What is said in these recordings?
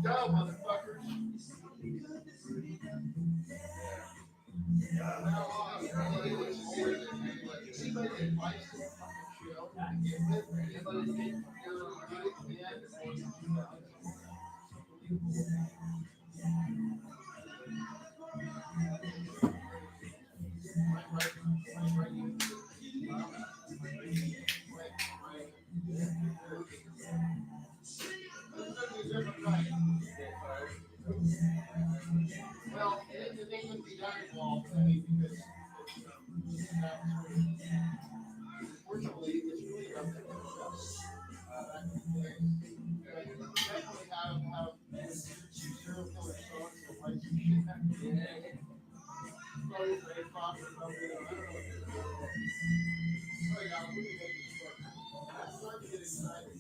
Go, motherfuckers. Well, they wouldn't be that involved, I mean, because unfortunately, it's really not that much else. Definitely have serial killer songs that like some shit happen. Probably very popular, probably, I don't know what they're doing. Oh, yeah, I'm really making this work. I'm starting to get excited.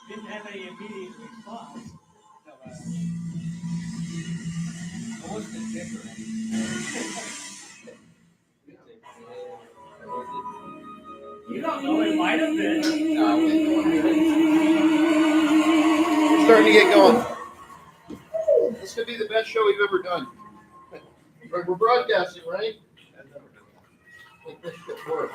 Didn't have any immediate response. I wasn't a kicker. You don't know, it might have been. It's starting to get going. This could be the best show we've ever done. We're broadcasting, right? Make this shit work.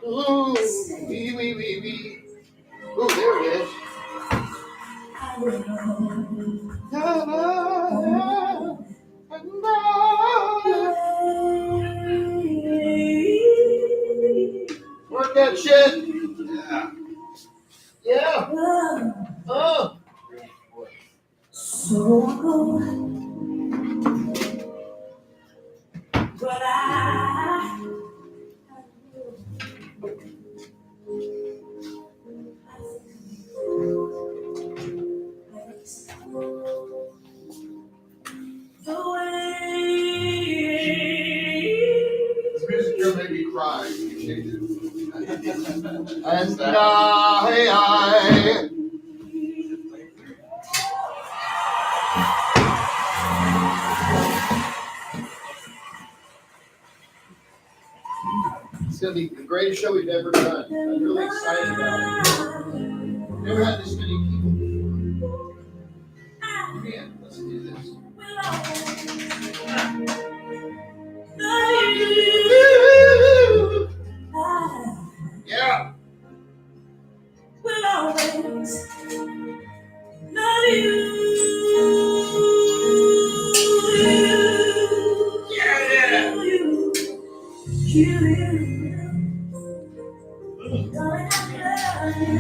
Ooh, wee. Ooh, there it is. Work that shit. Yeah. Oh. So but This music here made me cry. And I It's going to be the greatest show we've ever done. I'm really excited about it. Never had this many people before. Man, let's do this. Yeah. will always love you. Yeah. You. Darling, I love you.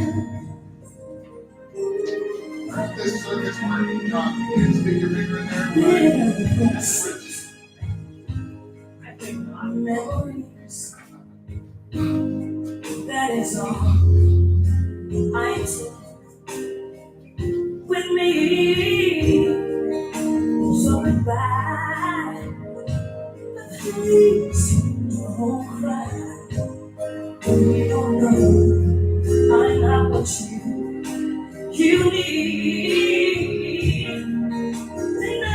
This service where you can stick your finger in there. Yes. I think not. Memories. That is all I take with me. So goodbye. Please don't cry. You don't know I'm not what you need. And I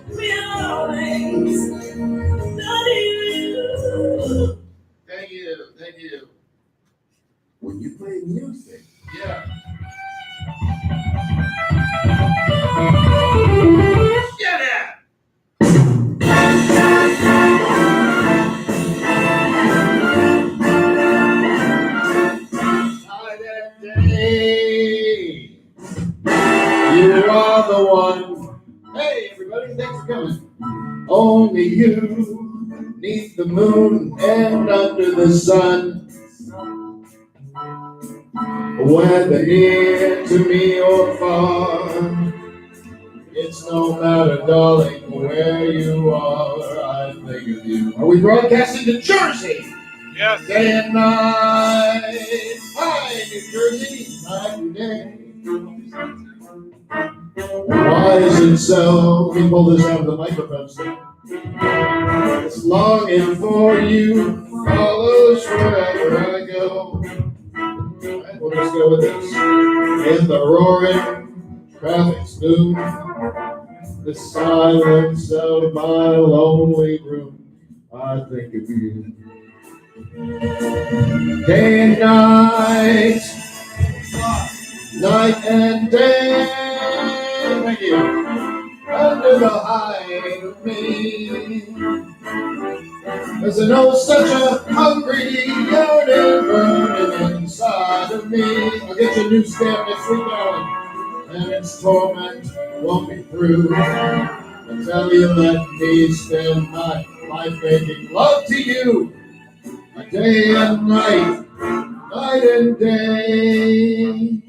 will always love you. Thank you. When you play music, Yeah. Get it! Day. You are the one. Hey, everybody, thanks for coming. Only you, neath the moon and under the sun. Whether near to me or far, It's no matter, darling, where you are, I think of you. Are we broadcasting to Jersey? Yes. Day and night. Hi, New Jersey. Night and day. Why is it so? Let me pull this out of the microphone stand. This longing for you follows wherever I go. Right, we'll just go with this. In the roaring traffic boom, the silence of my lonely room, I think of you. Day and night, night and day. Thank you. Under the hide of me, there's an oh such a hungry yearning burning inside of me. I'll get you a new stamp next week, darling. And its torment won't be through until you let me spend my life making love to you, day and night, night and day.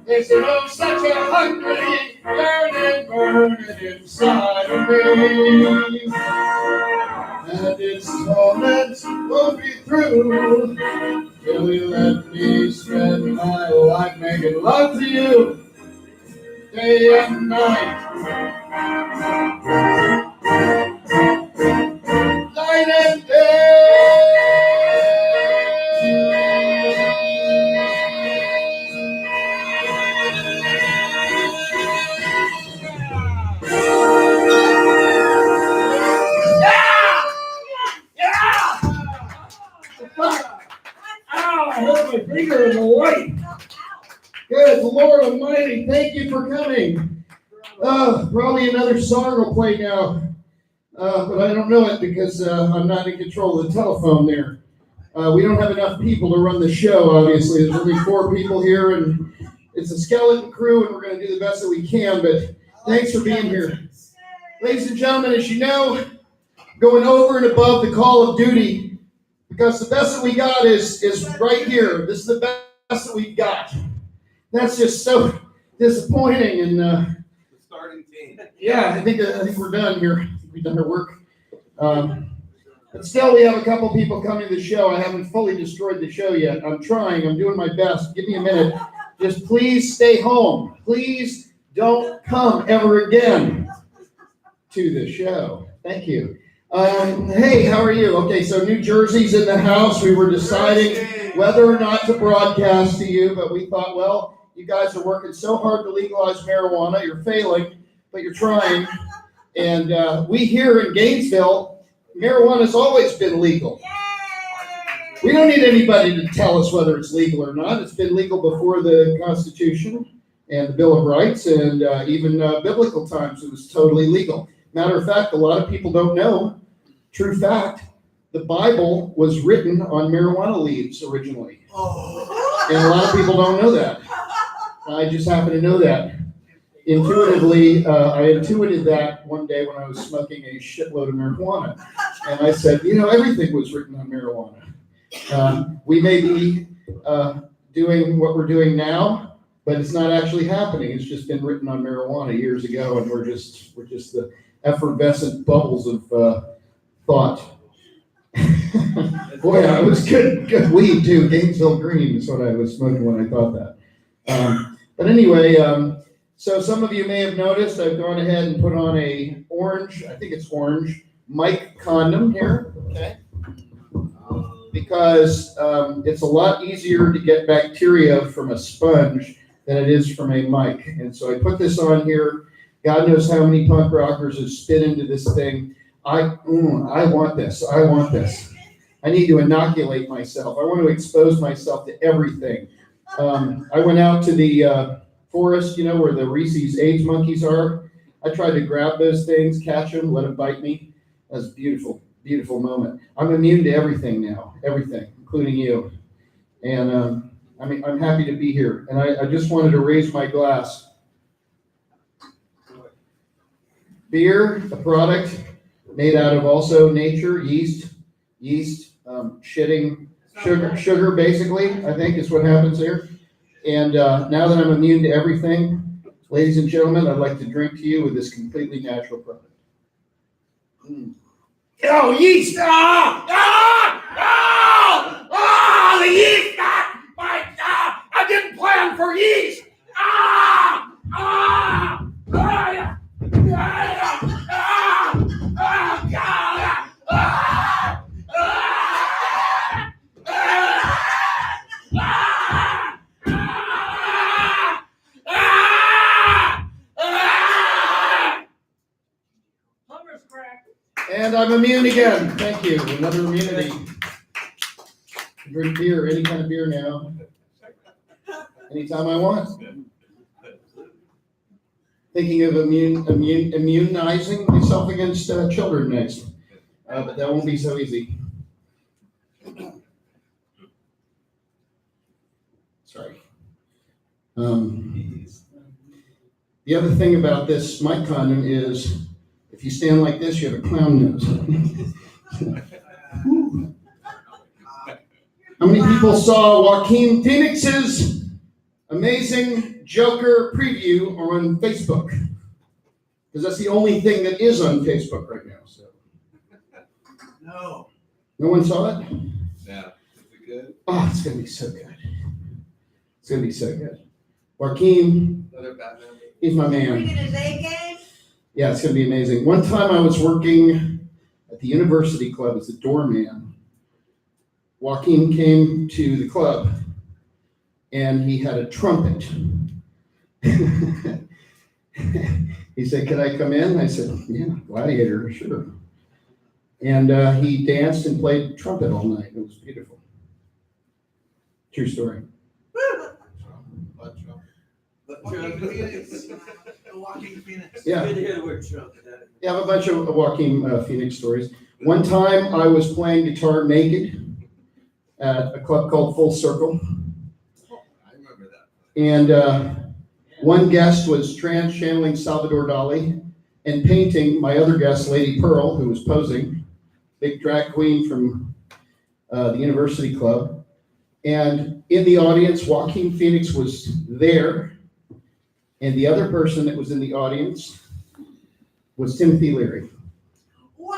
There's no such a hungry yearning burning inside of me, and its torment won't be through till you let me spend my life making love to you, day and night, night and day. I hurt my finger in the white. Good Lord Almighty, thank you for coming. Probably another song will play now, but I don't know it because I'm not in control of the telephone there. We don't have enough people to run the show, obviously. There's only 4 people here, and it's a skeleton crew, and we're going to do the best that we can, but thanks for being here. Ladies and gentlemen, as you know, going over and above the call of duty, because the best that we got is right here. This is the best that we've got. That's just so disappointing. And The starting team. yeah, I think we're done here. I think we've done our work. But still, we have a couple people coming to the show. I haven't fully destroyed the show yet. I'm trying. I'm doing my best. Give me a minute. Just please stay home. Please don't come ever again to the show. Thank you. Hey, how are you? Okay, so New Jersey's in the house. We were deciding whether or not to broadcast to you, but we thought, well, you guys are working so hard to legalize marijuana. You're failing, but you're trying. And we here in Gainesville, marijuana's always been legal. We don't need anybody to tell us whether it's legal or not. It's been legal before the Constitution and the Bill of Rights, and even biblical times it was totally legal. Matter of fact, a lot of people don't know. True fact, the Bible was written on marijuana leaves originally. Oh. And a lot of people don't know that. I just happen to know that. Intuitively, I intuited that one day when I was smoking a shitload of marijuana. And I said, everything was written on marijuana. We may be doing what we're doing now, but it's not actually happening. It's just been written on marijuana years ago, and we're just the effervescent bubbles of thought. Boy, it was good weed too. Gainesville Green is what I was smoking when I thought that. But anyway, so some of you may have noticed I've gone ahead and put on a orange, I think it's orange, mic condom here, okay? Because it's a lot easier to get bacteria from a sponge than it is from a mic. And so I put this on here. God knows how many punk rockers have spit into this thing. I want this. I want this. I need to inoculate myself. I want to expose myself to everything. I went out to the forest, where the Reese's AIDS monkeys are. I tried to grab those things, catch them, let them bite me. That was a beautiful, beautiful moment. I'm immune to everything now, everything, including you. And I'm happy to be here. And I just wanted to raise my glass. Beer, a product made out of also nature, yeast, shitting sugar basically, I think is what happens here. And now that I'm immune to everything, ladies and gentlemen, I'd like to drink to you with this completely natural product. Oh, yeast! The yeast! I didn't plan for yeast! And I'm immune again. Thank you. Another immunity. Drink beer, any kind of beer now. Anytime I want. Thinking of immunizing myself against children next. But that won't be so easy. Sorry. The other thing about this mic condom is if you stand like this, you have a clown nose. How many people saw Joaquin Phoenix's amazing Joker preview on Facebook? Because that's the only thing that is on Facebook right now. So. No. No one saw it? Yeah. Is it good? Oh, it's going to be so good. It's going to be so good. Joaquin, Another Batman. he's my man. Bringing his A game? Yeah, it's going to be amazing. One time I was working at the University Club as a doorman. Joaquin came to the club, and he had a trumpet. He said, "Can I come in?" I said, "Yeah, gladiator, sure." And he danced and played trumpet all night. It was beautiful. True story. Walking Phoenix. Yeah. Good to hear the word trumpet. Yeah, I have a bunch of Joaquin Phoenix stories. One time I was playing guitar naked at a club called Full Circle. I remember that. And one guest was channeling Salvador Dali and painting my other guest, Lady Pearl, who was posing, big drag queen from the University Club. And in the audience, Joaquin Phoenix was there. And the other person that was in the audience was Timothy Leary. Whoa!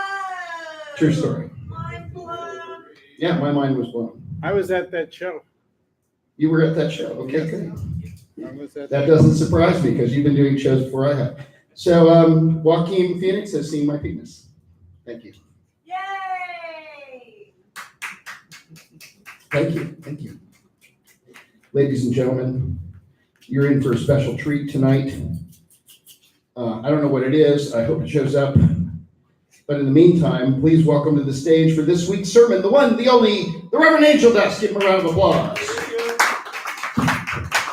True story. Mind blown. Yeah, my mind was blown. I was at that show. You were at that show. Okay, good. I was at That doesn't surprise me because you've been doing shows before I have. So Joaquin Phoenix has seen my penis. Thank you. Yay! Thank you. Thank you. Ladies and gentlemen, you're in for a special treat tonight. I don't know what it is. I hope it shows up. But in the meantime, please welcome to the stage for this week's sermon, the one, the only, the Reverend Angel Dust. Give him a round of applause.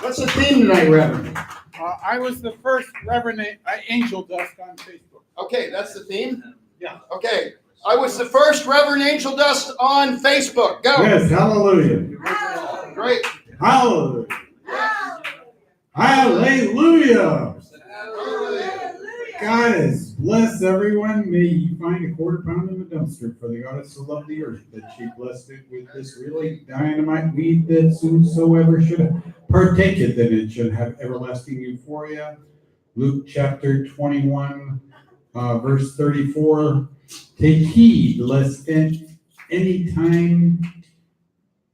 What's the theme tonight, Reverend? I was the first Reverend Angel Dust on Facebook. Okay, that's the theme? Yeah. Okay. I was the first Reverend Angel Dust on Facebook. Go. Yes, hallelujah. Great. Hallelujah. Hallelujah. God has blessed everyone. May you find a quarter pound in the dumpster for the goddess so loved the earth that she blessed it with this really dynamite weed that whosoever should partake it, that it should have everlasting euphoria. Luke chapter 21, verse 34. Take heed lest at any time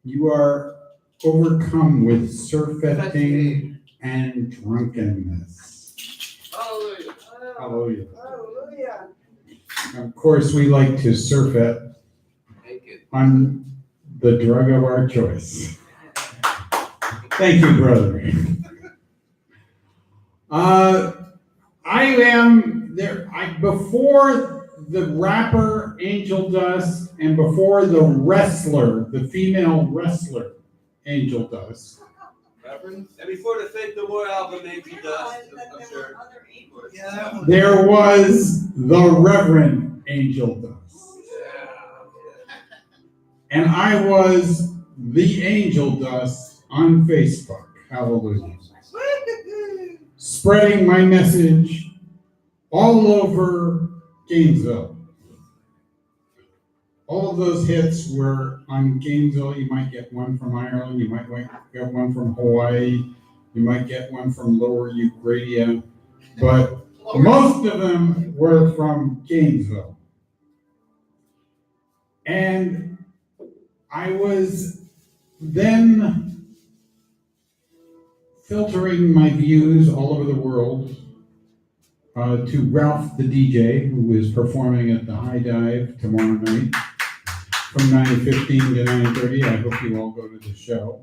you are overcome with surfeiting and drunkenness. Hallelujah. Hallelujah. Of course, we like to surfeit on the drug of our choice. Thank you, brother. I am there. Before the rapper Angel Dust and before the wrestler, the female wrestler Angel Dust. Reverend? And before the Fake No More album, maybe Dust. I'm sure. Yeah, that one. There was the Reverend Angel Dust. And I was the Angel Dust on Facebook. Hallelujah. Spreading my message all over Gainesville. All of those hits were on Gainesville. You might get one from Ireland. You might get one from Hawaii. You might get one from Lower Eugradia. But most of them were from Gainesville. And I was then filtering my views all over the world to Ralph the DJ, who is performing at the High Dive tomorrow night from 9:15 to 9:30. I hope you all go to the show.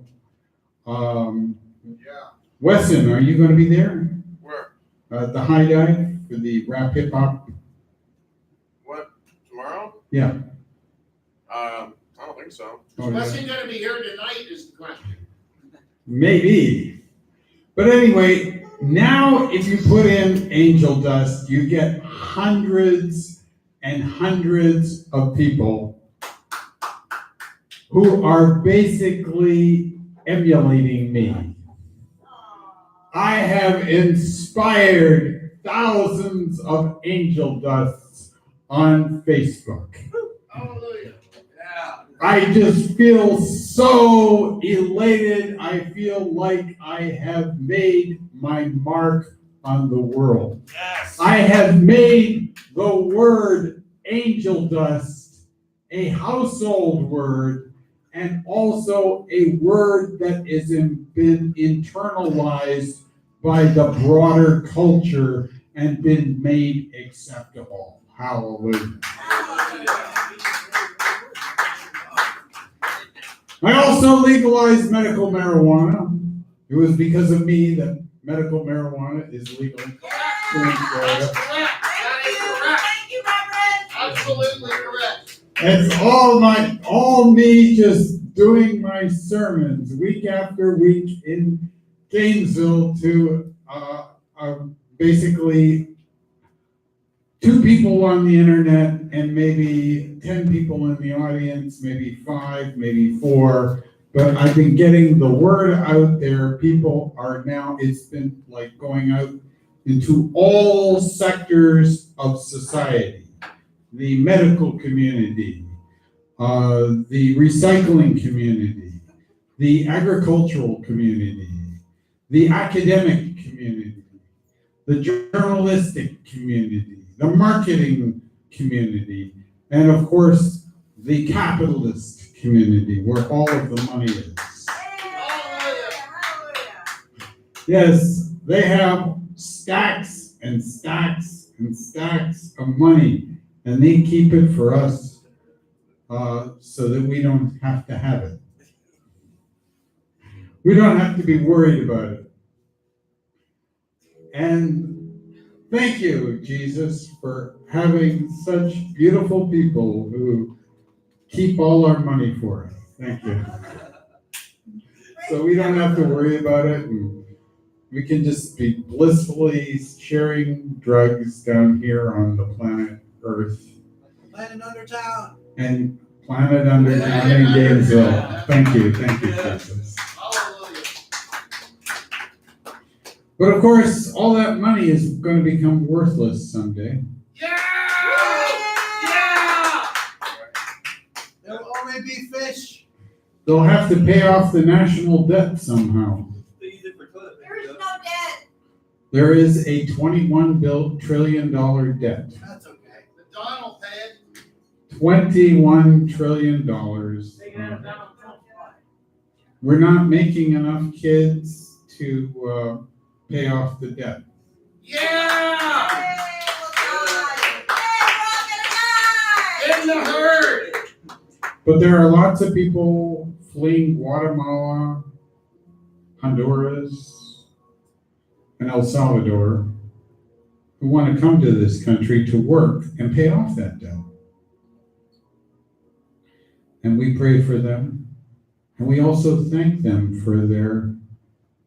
Wesson, are you going to be there? Where? At the High Dive for the rap hip hop? What? Tomorrow? Yeah. I don't think so. Oh, yeah. Weston going to be here tonight is the question. Maybe. But anyway, now if you put in Angel Dust, you get hundreds and hundreds of people who are basically emulating me. I have inspired thousands of Angel Dusts on Facebook. Hallelujah. Yeah. I just feel so elated. I feel like I have made my mark on the world. Yes. I have made the word Angel Dust a household word and also a word that has been internalized by the broader culture and been made acceptable. Hallelujah. I also legalized medical marijuana. It was because of me that medical marijuana is legal here in Florida. That is correct. Thank you, Reverend. Absolutely correct. It's all me just doing my sermons week after week in Gainesville to basically 2 people on the internet and maybe 10 people in the audience, maybe 5, maybe 4. But I've been getting the word out there. People are now, it's been like going out into all sectors of society. The medical community, the recycling community, the agricultural community, the academic community, the journalistic community, the marketing community, and of course, the capitalist community, where all of the money is. Yes, they have stacks and stacks and stacks of money, and they keep it for us so that we don't have to have it. We don't have to be worried about it. And thank you, Jesus, for having such beautiful people who keep all our money for us. Thank you. So we don't have to worry about it, and we can just be blissfully sharing drugs down here on the planet Earth. Planet Planet Undertown. And Planet Underground in Gainesville. Thank you, Jesus. Hallelujah. But of course, all that money is going to become worthless someday. Yeah! There will only be fish. They'll have to pay off the national debt somehow. They use it for toilet There is paper. no debt. There is a $21 trillion debt. That's okay. The Donald paid. $21 trillion. Taking out of Donald Trump's life. We're not making enough kids to pay off the debt. Yeah! Hey, we're In the herd! But there are lots of people fleeing Guatemala, Honduras, and El Salvador who want to come to this country to work and pay off that debt. And we pray for them. And we also thank them for their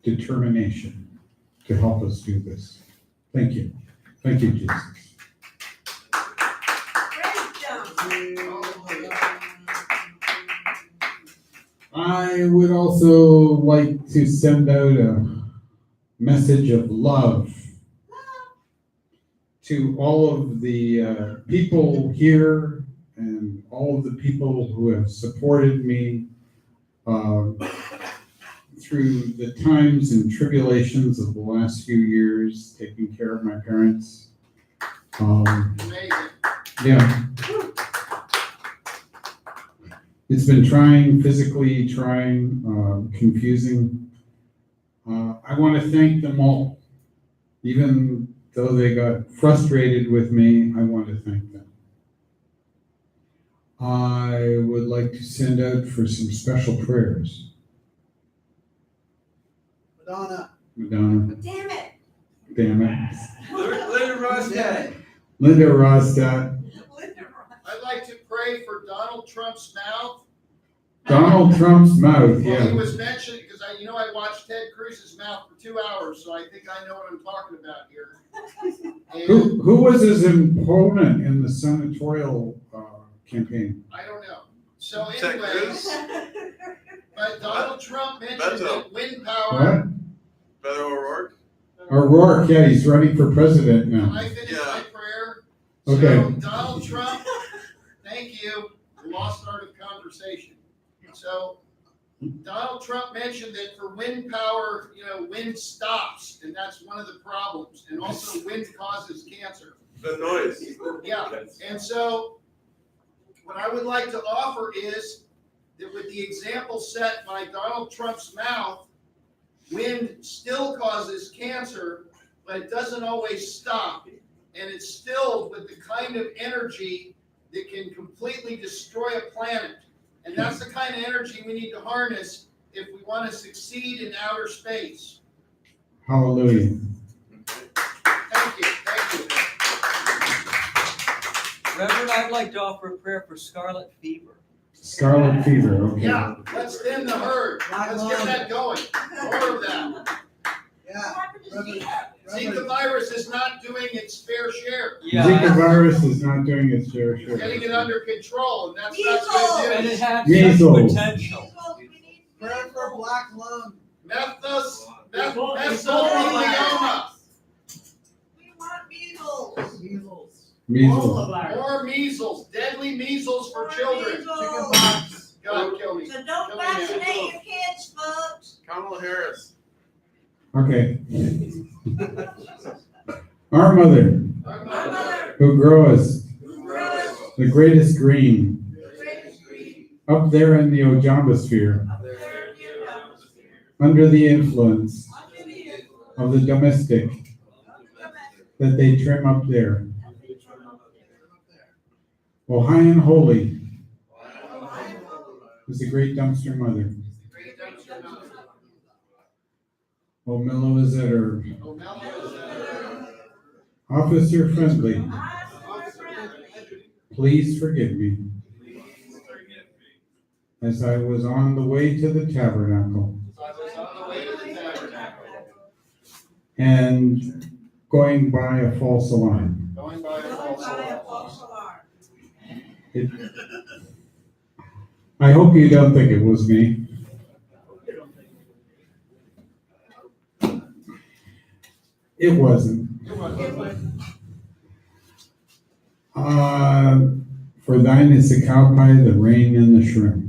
determination to help us do this. Thank you. Thank you, Jesus. I would also like to send out a message of love to all of the people here and all of the people who have supported me through the times and tribulations of the last few years, taking care of my parents. Amazing. Yeah. It's been trying, physically trying, confusing. I want to thank them all. Even though they got frustrated with me, I want to thank them. I would like to send out for some special prayers. Madonna. Madonna, Damn it. damn it. Linda Rostad. Linda Rostad. I'd like to pray for Donald Trump's mouth. Donald Trump's mouth, Well, he yeah. was mentioned, because I watched Ted Cruz's mouth for 2 hours, so I think I know what I'm talking about here. And Who was his opponent in the senatorial campaign? I don't know. So Ted anyway, Cruz? but Donald Trump mentioned Beto. that wind power. What? Beto O'Rourke? O'Rourke, yeah, he's running for president Can now. I finish Yeah. my prayer? Okay. So Donald Trump, thank you, the lost art of conversation. So Donald Trump mentioned that for wind power, wind stops, and that's one of the problems. And also wind causes cancer. The noise. Yeah, and so what I would like to offer is that with the example set by Donald Trump's mouth, wind still causes cancer, but it doesn't always stop. And it's filled with the kind of energy that can completely destroy a planet. And that's the kind of energy we need to harness if we want to succeed in outer space. Hallelujah. Thank you, thank you. Reverend, I'd like to offer a prayer for scarlet fever. Scarlet fever, okay. Yeah, let's thin the herd. Let's get that going. More of that. Yeah. Reverend, Zika virus is not doing its fair share. Zika virus is not doing its fair We're share. getting it under control, and that's Measles. good And it news. has Measles. such potential. prayer for black lung. Mesothelioma. We want measles. Measles. Measles. More measles, deadly measles for More children. measles. Chickenpox. God kill me. So don't Kill me now. vaccinate your kids, folks. Kamala Harris. Okay. Our mother, Our Our mother, mother, who grows who grows the greatest green the greatest tree up there in the Ojambosphere, up there in the atmosphere, under the influence under the influence of the domestic of the that they trim up there. domestic. Oh, high and holy Oh, I will. is the great dumpster mother. great dumpster mother. Oh, mellow as that herb. Oh, Melville is there. Officer friendly, I'm your friend. please forgive me as I was on the way to the Tabernacle So I was on the way to the Tabernacle, and going by a false alarm. going by a Going false by a alarm. false alarm. I hope you don't think it was me. It wasn't. For thine is the cow pie, the rain, and the shrimp.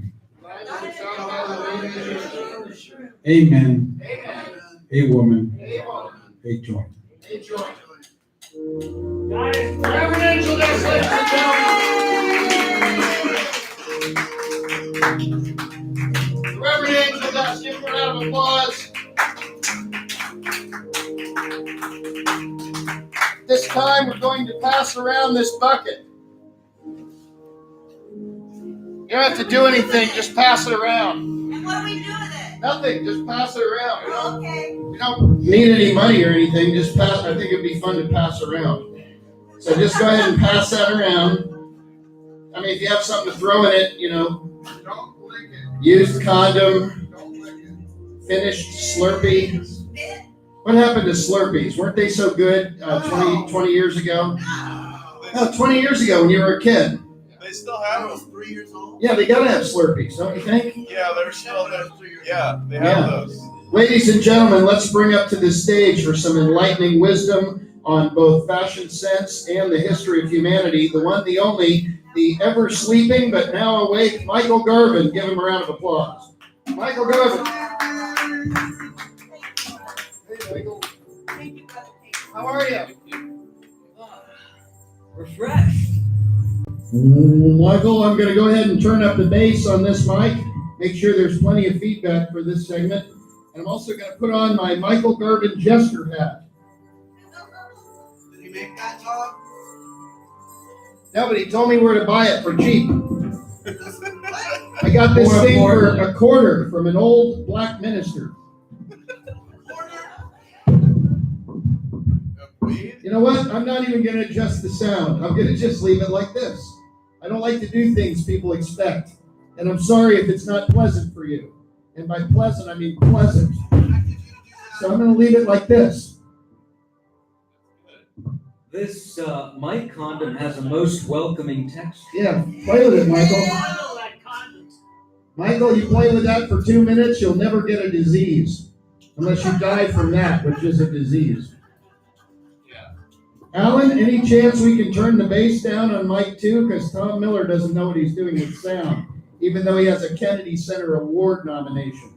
Amen. A woman. A joint. Reverend Angel, that's ladies and gentlemen. Reverend Angel, that's give him a round of applause. This time we're going to pass around this bucket. You don't have to do anything, just pass it around. And what do we do with it? Nothing, just pass it around. Okay. You don't need any money or anything, just pass. I think it'd be fun to pass around. So just go ahead and pass that around. I mean, if you have something to throw in it, Don't lick it. used condom, Don't lick it. finished Slurpee. What happened to Slurpees? Weren't they so good 20 years ago? No, 20 years ago when you were a kid. They still have I them. was 3 years old. Yeah, they gotta have Slurpees, don't you think? Yeah, they're still there. 3 years Yeah, they have Yeah. those. Ladies and gentlemen, let's bring up to the stage for some enlightening wisdom on both fashion sense and the history of humanity. The one, the only, the ever sleeping but now awake, Michael Garvin. Give him a round of applause. Michael Garvin. Hey, Michael. How are you? Refreshed. Michael, I'm going to go ahead and turn up the bass on this mic. Make sure there's plenty of feedback for this segment. And I'm also going to put on my Michael Garvin jester hat. Did he make that, Tom? No, but he told me where to buy it for cheap. I got this thing for a quarter from an old black minister. You know what? I'm not even going to adjust the sound. I'm going to just leave it like this. I don't like to do things people expect. And I'm sorry if it's not pleasant for you. And by pleasant, I mean pleasant. So I'm going to leave it like this. This mic condom has a most welcoming texture. Yeah, play with it, Michael. Michael, you play with that for 2 minutes, you'll never get a disease. Unless you die from that, which is a disease. Alan, any chance we can turn the bass down on mic 2? Because Tom Miller doesn't know what he's doing with sound, even though he has a Kennedy Center Award nomination.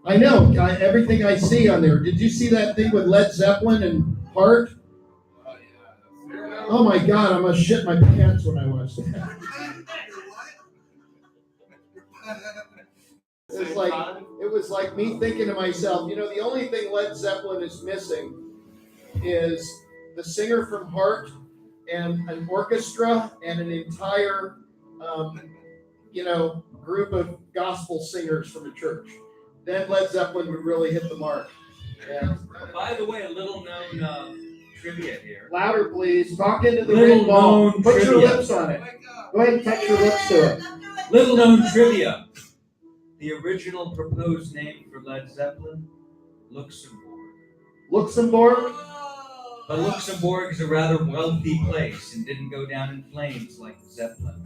I know, everything I see on there. Did you see that thing with Led Zeppelin and Heart? Oh my God, I must shit my pants when I watched that. It was like me thinking to myself, the only thing Led Zeppelin is missing is the singer from Heart and an orchestra and an entire, group of gospel singers from a church. Then Led Zeppelin would really hit the mark. Yeah. By the way, a little known trivia here. Louder, please. Talk into the Little ring ball. known Put your trivia. lips on it. Go ahead and touch your lips to it. Little known trivia. The original proposed name for Led Zeppelin, Luxembourg. Luxembourg? But Luxembourg is a rather wealthy place and didn't go down in flames like Zeppelin.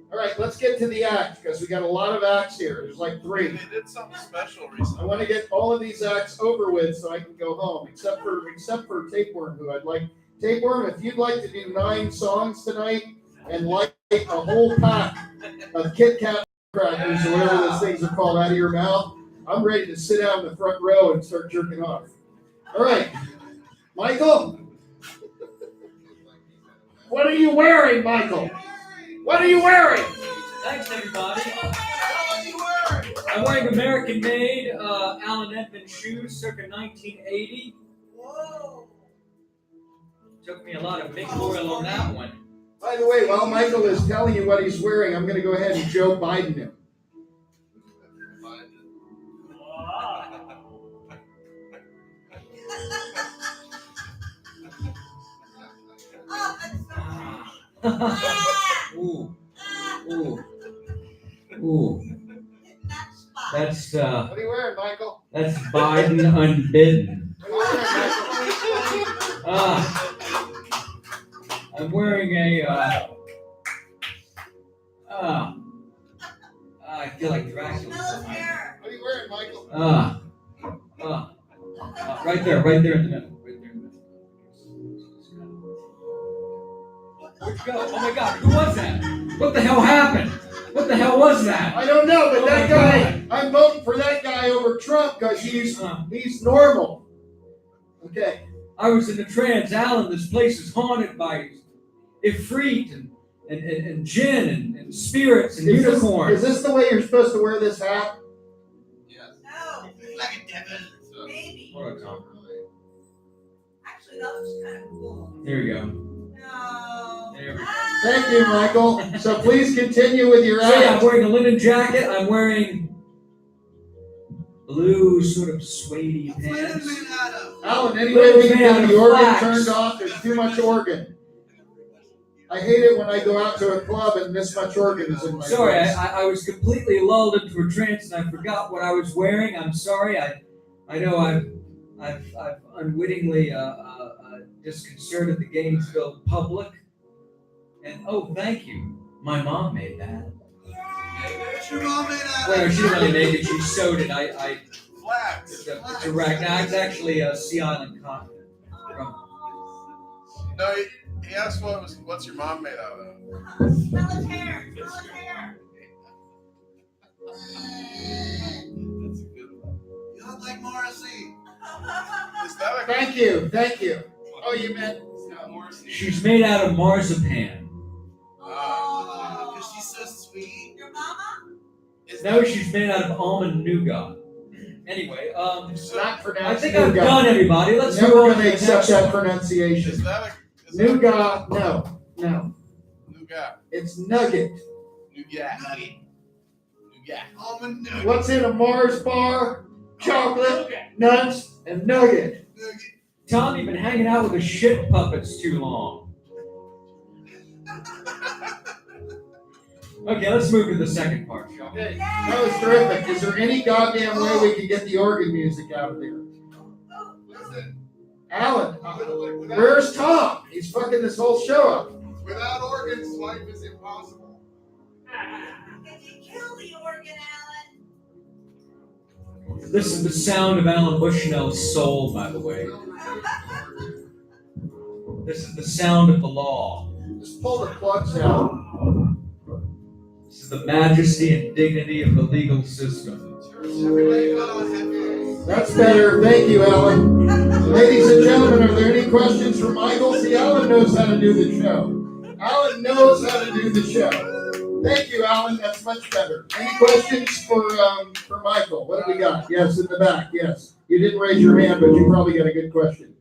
All right, let's get to the act because we got a lot of acts here. There's like 3. They did something special recently. I want to get all of these acts over with so I can go home, except for Tapeworm, who I'd like. Tapeworm, if you'd like to do 9 songs tonight and light a whole pack of Kit Kat crackers or whatever those things are called out of your mouth, I'm ready to sit down in the front row and start jerking off. All right, Michael. What are you wearing, Michael? What are you wearing? Thanks, everybody. I'm wearing American-made Allen Edmonds shoes, circa 1980. Whoa. Took me a lot of big oil on that one. By the way, while Michael is telling you what he's wearing, I'm going to go ahead and Joe Biden him. Ooh. Ooh. Ooh. That's What are you wearing, Michael? that's Biden unbidden. What are you wearing, Michael? I'm wearing a I feel like Dracula. Smell his hair. What are you wearing, Michael? Right there in the middle. Right there in the middle. Where'd you go? Oh my God, who was that? What the hell happened? What the hell was that? I don't know, but Oh that my guy, I'm voting for that guy over Trump because he's normal. Okay. I was in the trance, Alan. This place is haunted by Ifrit and jinn and spirits and unicorns. Is this the way you're supposed to wear this hat? Yes. No, Like a devil. maybe. Hold on, Tom. Actually, that looks kind of cool. There you go. No. There we go. Thank you, Michael. So please continue with your So yeah, I'm act. wearing a linen jacket. I'm wearing blue sort of suede What's linen pants. made out of? Alan, anyway, we can Man, get the organ relax. turned off. There's too much organ. I hate it when I go out to a club and this much organ is in my Sorry, face. I was completely lulled into a trance and I forgot what I was wearing. I'm sorry. I know I've unwittingly disconcerted the Gainesville public. And oh, thank you. My mom made that. What's your mom made out Well, of? she didn't really make it. She sewed it. Flax. It's a rack. Now it's actually a Sea Island cotton. No, he asked what's your mom made out of? Smell his hair. Smell his hair. That's a good one. You look like Morrissey. Is that a Thank you. Thank you. Oh, you meant Scott Morrissey? She's made out of marzipan. Oh. Because she's so sweet. Your mama? No, she's made out of almond nougat. Anyway, it's not I pronounced think I've nougat. done everybody. Let's Never move on going to to the accept next that one. pronunciation. Is that a Nougat, no. nougat? It's nugget. Nougat. Nougat. Almond nugget. What's in a Mars bar? Chocolate, nuts, and nugget. Nugget. Tom, you've been hanging out with the shit puppets too long. Okay, let's move to the second part, shall we? Okay, that was terrific. Is there any goddamn way we can get the organ music out of there? Listen, Alan, without- where's Tom? He's fucking this whole show up. Without organs, life is impossible. Can you kill the organ, Alan? This is the sound of Alan Bushnell's soul, by the way. This is the sound of the law. Just pull the plugs out. This is the majesty and dignity of the legal system. Everybody got on heavy. That's better. Thank you, Alan. Ladies and gentlemen, are there any questions for Michael? See, Alan knows how to do the show. Alan knows how to do the show. Thank you, Alan. That's much better. Any questions for Michael? What do we got? Yes, in the back. Yes. You didn't raise your hand, but you probably got a good question.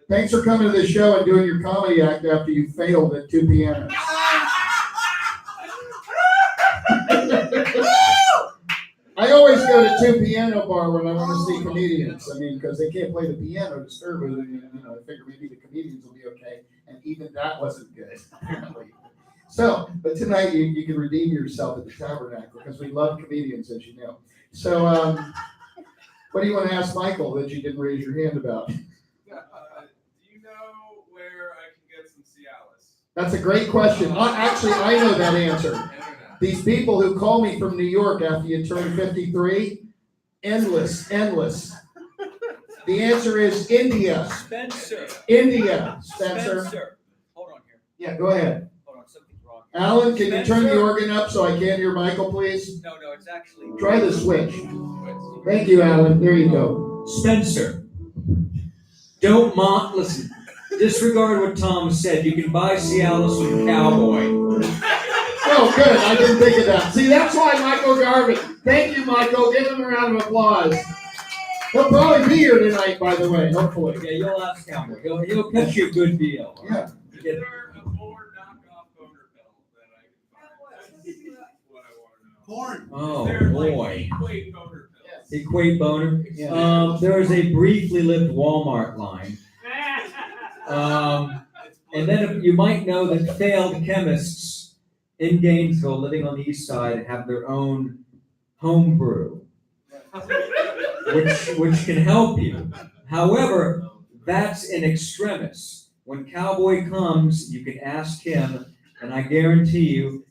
Thanks for coming to the show and doing your comedy act after you failed at 2 pianos. I always go to 2 piano bar when I want to see comedians. I mean, because they can't play the piano to serve it. And, I figure maybe the comedians will be okay. And even that wasn't good, apparently. So, but tonight you can redeem yourself at the Tabernacle because we love comedians, as you know. So, what do you want to ask Michael that you didn't raise your hand about? Do you know where I can get some Cialis? That's a great question. Actually, I know that answer. These people who call me from New York after you turn 53, endless. The answer is India. Spencer. India, Spencer. Hold on here. Yeah, go ahead. Hold on, something's wrong. Alan, can you turn the Spencer? organ up so I can hear Michael, please? No, it's actually. Try the switch. Thank you, Alan. There you go. Spencer. Listen, disregard what Tom said. You can buy Cialis from Cowboy. Oh, good. I didn't think of that. See, that's why Michael Garvin. Thank you, Michael. Give him a round of applause. He'll probably be here tonight, by the way, hopefully. Yeah, you'll ask Cowboy. He'll catch you a good deal. Yeah. Is there a more knockoff boner pill that I can find? That's what I want to know. Porn. Oh, Is there, boy. like, equate boner pills? Equate boner. Yeah. There is a briefly lived Walmart line. And then you might know that failed chemists in Gainesville living on the east side have their own home brew, which can help you. However, that's in extremis. When Cowboy comes, you can ask him, and I guarantee you,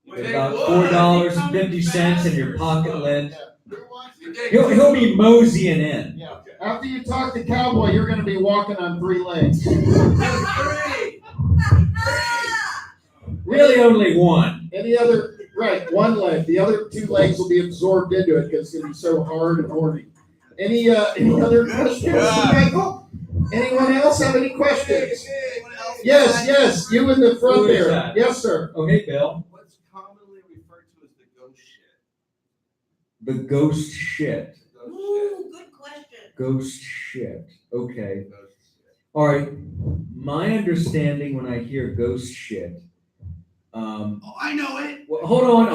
with about $4.50 in your pocket lint. Who wants to He'll be moseying in. Yeah. After you talk to Cowboy, you're going to be walking on 3 legs. Three. Really only one. Any other, right, 1 leg. The other 2 legs will be absorbed into it because it's going to be so hard and horny. Any other questions, Michael? Anyone else have any questions? Yes, you in the front Who is there. that? Yes, sir. Okay, Bill. What's commonly referred to as the ghost shit? The ghost shit. Ghost Ooh, good question. Ghost shit. Okay. shit. Ghost shit. All right. My understanding when I hear ghost shit, Oh, I know it. well, hold on.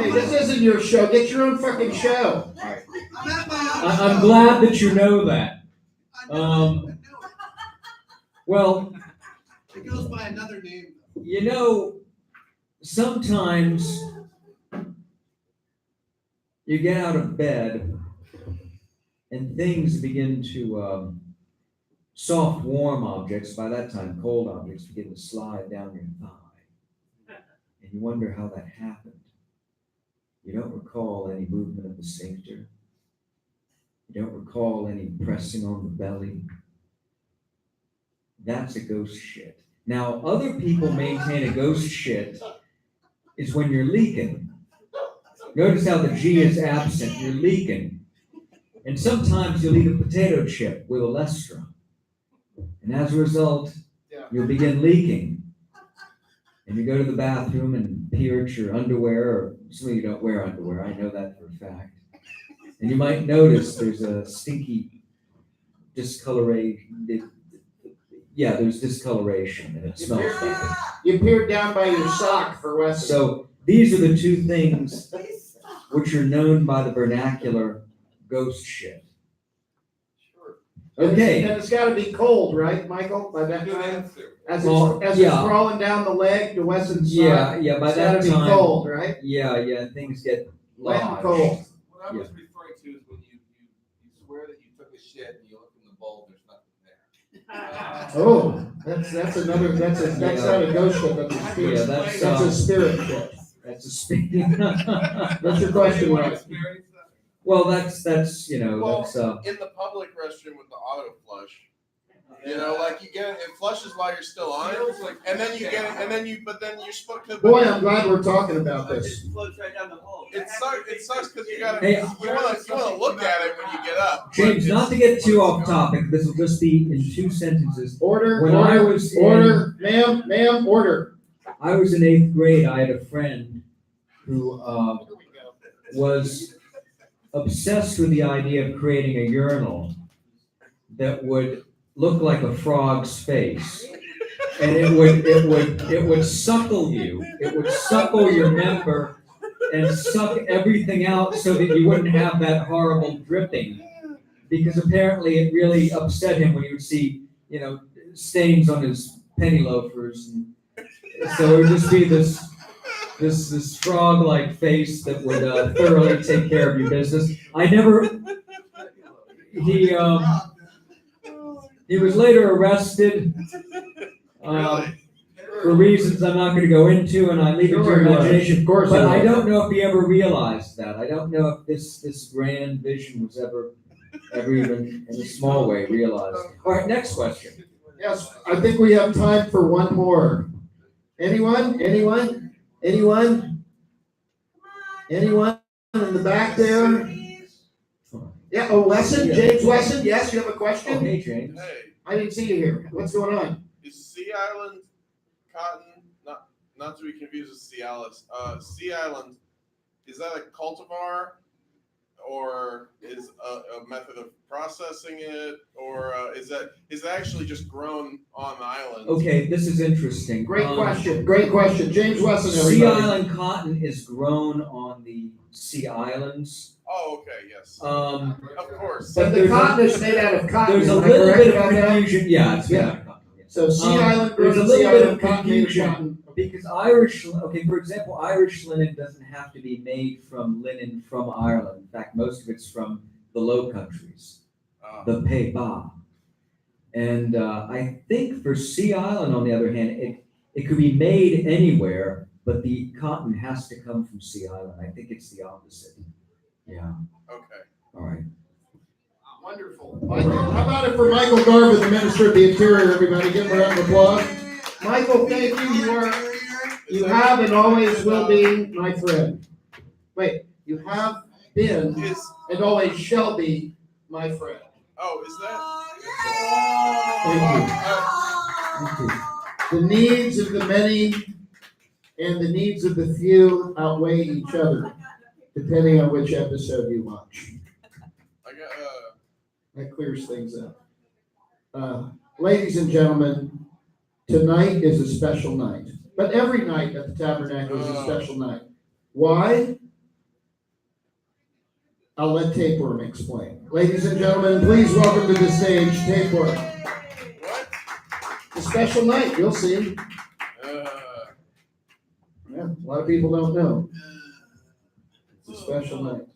Hey, this isn't your show. Get your own fucking show. I'm at my own I'm show. glad that you know that. I know it. Well, It goes by another name. you know, sometimes you get out of bed and things begin to, soft, warm objects, by that time cold objects, begin to slide down your thigh. And you wonder how that happened. You don't recall any movement of the sphincter. You don't recall any pressing on the belly. That's a ghost shit. Now, other people maintain a ghost shit is when you're leaking. Notice how the G is absent. You're leaking. And sometimes you'll eat a potato chip with olestrum. And as a result, you'll begin leaking. And you go to the bathroom and peer at your underwear, or some of you don't wear underwear, I know that for a fact. And you might notice there's a stinky discoloration. Yeah, there's discoloration, and it smells bad. You peered down by your sock for Weston. So these are the 2 things which are known by the vernacular ghost shit. Okay. And it's got to be cold, right, Michael? By that Good time, answer. as Well, it's yeah. crawling down the leg to Weston's Yeah, sock, by it's got to that be time, cold, right? yeah, things get Wet and lodged. cold. What I was referring to is when you swear that you took a shit and you look in the bowl, there's nothing there. Oh, that's another. That's not a ghost ship. That's a spirit. Yeah, that's that's, a spirit ship. That's a speaking. That's your question, Anyone right? experience that? Well, that's In that's the public restroom with the auto flush. You know, like you get it flushes while you're still on it, and then you get it, and then you're supposed to. Boy, I'm glad we're talking about this. It floats right down the hole. It sucks because you gotta. Hey, you wanna look at it when you get up. but James. it's- Not to get too off topic, this will just be in 2 sentences. Order. When order, I was order, ma'am, order. I was in 8th grade. I had a friend who was obsessed with the idea of creating a urinal that would look like a frog's face, and it would suckle you. It would suckle your member and suck everything out so that you wouldn't have that horrible dripping. Because apparently it really upset him when he would see, stains on his penny loafers. And so it would just be this frog-like face that would thoroughly take care of your business. He was later arrested for reasons I'm not going to go into, and I leave it to your imagination. Of course, But I don't know if he ever realized that. I don't know if this grand vision was ever even in a small way realized. All right, next question. Yes, I think we have time for one more. Anyone? Anyone in the back there? Yeah, Wesson, James Wesson, yes, you have a question? Okay, James. Hey, I didn't see you here. What's going on? is Sea Island cotton not to be confused with Cialis? Sea Island, is that a cultivar, or is a method of processing it, or is it actually just grown on the island? Okay, this is interesting. Great question. James Wesson, Sea everybody. Island cotton is grown on the Sea Islands. Oh, okay, yes. Um, Of course. But the there's cotton is made out of cotton. There's a am I little correct bit of about that? confusion. Yeah, it's Yeah. made out of cotton. Yes. So Sea Island there's grows a in little Sea bit Island of cotton made of confusion cotton. because for example, Irish linen doesn't have to be made from linen from Ireland. In fact, most of it's from the Low Countries, the Pays-Bas. And I think for Sea Island, on the other hand, it could be made anywhere, but the cotton has to come from Sea Island. I think it's the opposite. Yeah. Okay. All right. Wonderful. Michael, how about it for Michael Garvin, the Minister of the Interior, everybody? Give him a round of applause. Michael, thank you. You have and always will be my friend. Wait, you have been and always shall be my friend. Oh, is that? Thank you. Thank you. The needs of the many and the needs of the few outweigh each other, depending on which episode you watch. I got That clears things up. Ladies and gentlemen, tonight is a special night. But every night at the Tabernacle is a special night. Why? I'll let Tapeworm explain. Ladies and gentlemen, please welcome to the stage Tapeworm. what? It's a special night, you'll see. Yeah, a lot of people don't know. It's a special night.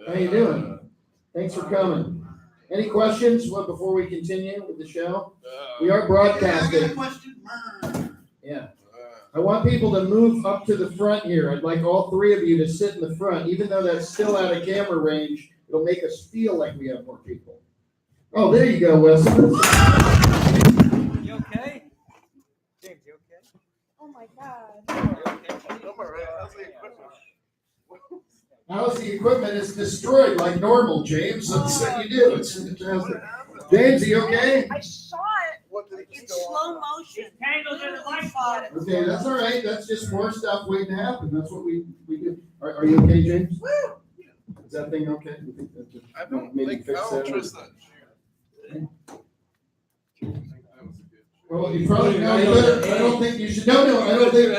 How you doing? Thanks for coming. Any questions before we continue with the show? We are broadcasting. Yeah. I want people to move up to the front here. I'd like all three of you to sit in the front. Even though that's still out of camera range, it'll make us feel like we have more people. Oh, there you go, Wesley. You okay? James, you okay? Oh my God. How's the equipment? It's destroyed like normal, James. That's what you do. It's fantastic. James, are you okay? I saw it in slow motion. Tangled in the mic. Okay, that's all right. That's just more stuff waiting to happen. That's what we do. Are you okay, James? Is that thing okay? You think that just I don't maybe think fix I don't that? trust that. Well, you probably no. You better, I don't think you should. No, I don't think.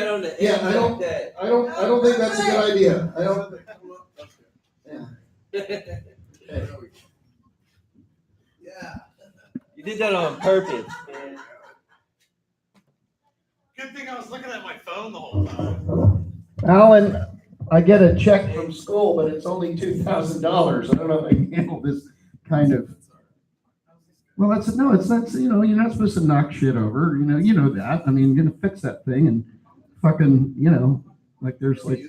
Yeah, I don't think that's a good idea. I don't. Yeah. Okay. You did that on purpose, man. Good thing I was looking at my phone the whole time. Alan, I get a check from school, but it's only $2,000. I don't know if I can handle this kind of. Well, it's not. You're not supposed to knock shit over. You know that. I mean, you're gonna fix that thing and fucking, like there's like.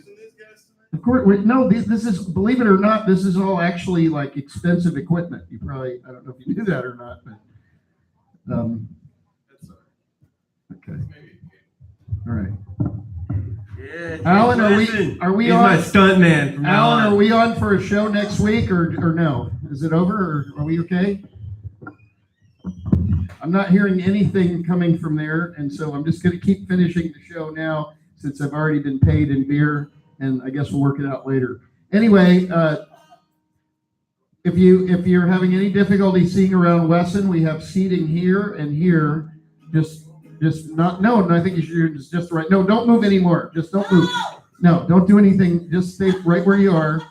Of course, this is, believe it or not, this is all actually like expensive equipment. You probably, I don't know if you knew that or not, but. Okay. All right. Yeah, Alan, are we He's on? my stunt man from now Alan, on. are we on for a show next week or no? Is it over or are we okay? I'm not hearing anything coming from there, and so I'm just going to keep finishing the show now since I've already been paid in beer, and I guess we'll work it out later. Anyway, if you're having any difficulty seeing around Wesson, we have seating here and here. Just not. No, I think you're just right. No, don't move anymore. Just don't move. No, don't do anything. Just stay right where you are.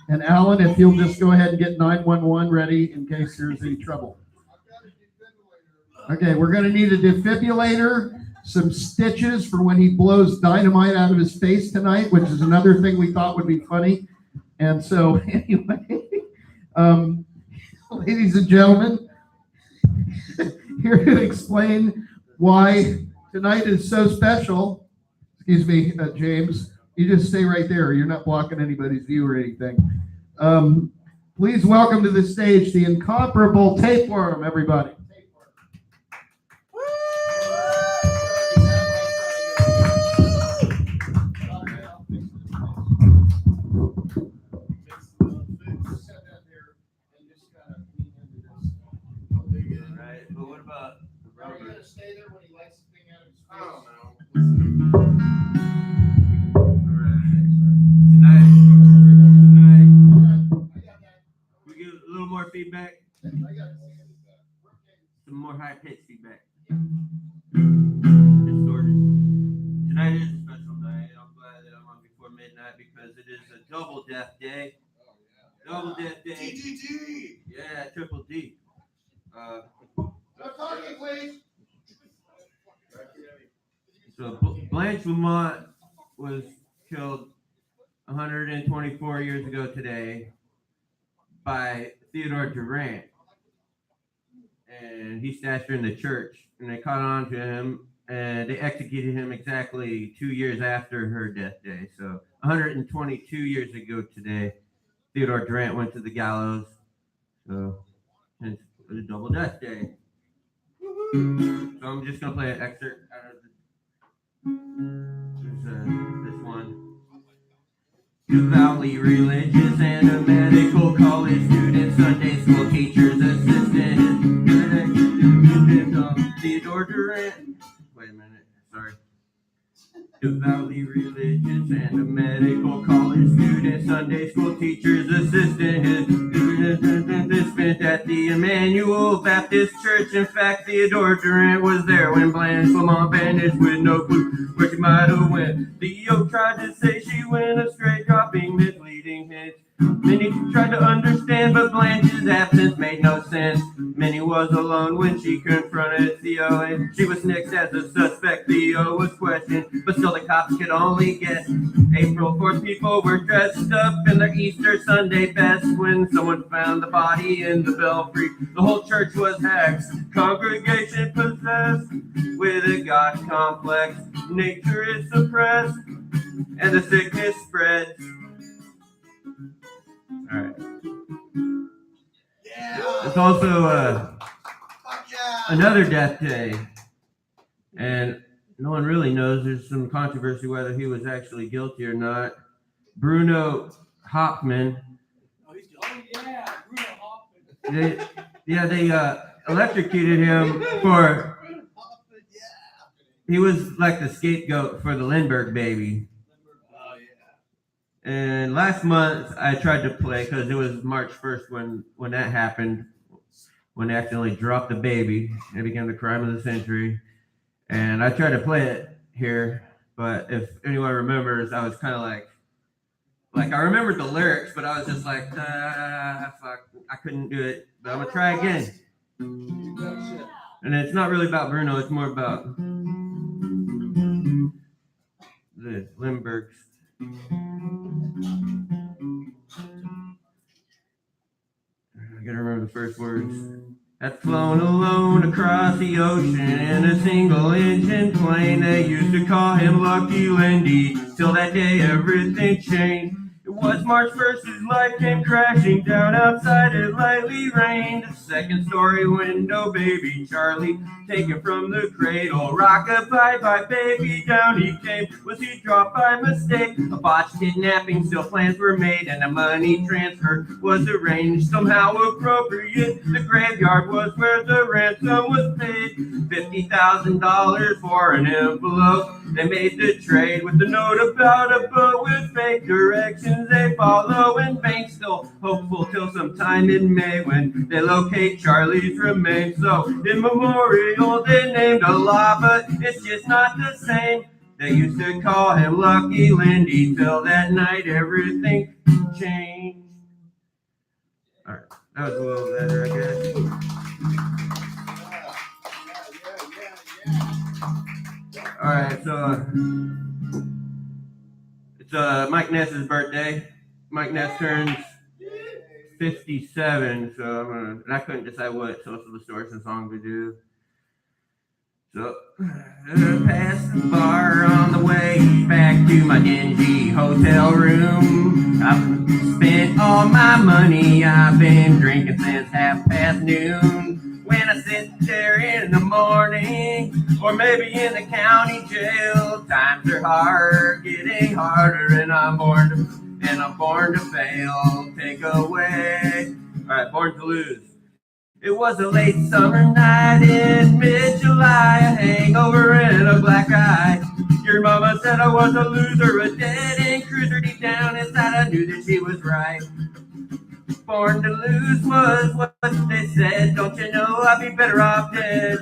And Alan, if you'll just go ahead and get 911 ready in case there's any trouble. Okay, we're going to need a defibrillator, some stitches for when he blows dynamite out of his face tonight, which is another thing we thought would be funny. And so, anyway, ladies and gentlemen, here to explain why tonight is so special. Excuse me, James. You just stay right there. You're not blocking anybody's view or anything. Please welcome to the stage the incomparable Tapeworm, everybody. Right, but what about the Are you rubber? gonna stay there when he lights the thing out of his face? I don't know. Tonight, we get a little more feedback, some more high-pitched feedback. Distorted. Tonight is a special night. I'm glad that I'm on before midnight because it is a double death day. Double death day. DDD. Yeah, triple D. No talking, please. So Blanche Lamont was killed 124 years ago today by Theodore Durant. And he stashed her in the church. And they caught on to him. and they executed him exactly 2 years after her death day. So 122 years ago today, Theodore Durant went to the gallows. So hence the double death day. So I'm just gonna play an excerpt out of this one. Devoutly religious and a medical college student, Sunday school teachers, assistant, Theodore Durant. Wait a minute, sorry. Devoutly religious and a medical college student, Sunday school teachers, assistant, spent at the Emmanuel Baptist Church. In fact, Theodore Durant was there when Blanche Lamont vanished with no clue where she might have went. Theo tried to say she went astray, dropping misleading hints. Many tried to understand, but Blanche's absence made no sense. Minnie was alone when she confronted Theo, and she was next as a suspect. Theo was questioned, but still the cops could only guess. April 4th, people were dressed up in their Easter Sunday best when someone found the body in the belfry. The whole church was hexed, congregation possessed with a God complex. Nature is suppressed, and the sickness spreads. All right. Yeah. It's also Fuck yeah. another death day, and no one really knows. There's some controversy whether he was actually guilty or not. Bruno Hoffman. Oh, yeah, Bruno Hoffman. They electrocuted him for. He was like the scapegoat for the Lindbergh baby. Oh, yeah. And last month I tried to play because it was March 1st when that happened, when they accidentally dropped the baby. It became the crime of the century. And I tried to play it here, but if anyone remembers, I was kind of like I remembered the lyrics, but I was just like, fuck, I couldn't do it. But I'm gonna try again. And it's not really about Bruno; it's more about the Lindberghs. I gotta remember the first words. Had flown alone across the ocean in a single-engine plane. They used to call him Lucky Lindy. Till that day, everything changed. It was March 1st, his life came crashing down outside. It lightly rained. A second-story window, baby Charlie, taken from the cradle. Rock-a-bye, bye, baby, down he came. Was he dropped by mistake? A botched kidnapping, still plans were made, and a money transfer was arranged. Somehow appropriate, the graveyard was where the ransom was paid. $50,000 for an envelope. They made the trade with a note about a boat with fake directions they follow, and banks still hopeful till sometime in May when they locate Charlie's remains. So in memorial they named a law, but it's just not the same. They used to call him Lucky Lindy till that night everything changed. All right, that was a little better, I guess. All right, so it's Mike Ness's birthday. Mike Ness turns 57, so and I couldn't decide what social distortion song to do. So, past the bar on the way back to my dingy hotel room. I've spent all my money, I've been drinking since noon. When I sit there in the morning, or maybe in the county jail, times are hard, getting harder, and I'm born to fail. Take away, all right, born to lose. It was a late summer night in mid-July, a hangover and a black eye. Your mama said I was a loser, a dead-end cruiser. Deep down inside I knew that she was right. Born to lose was what they said. Don't you know I'd be better off dead?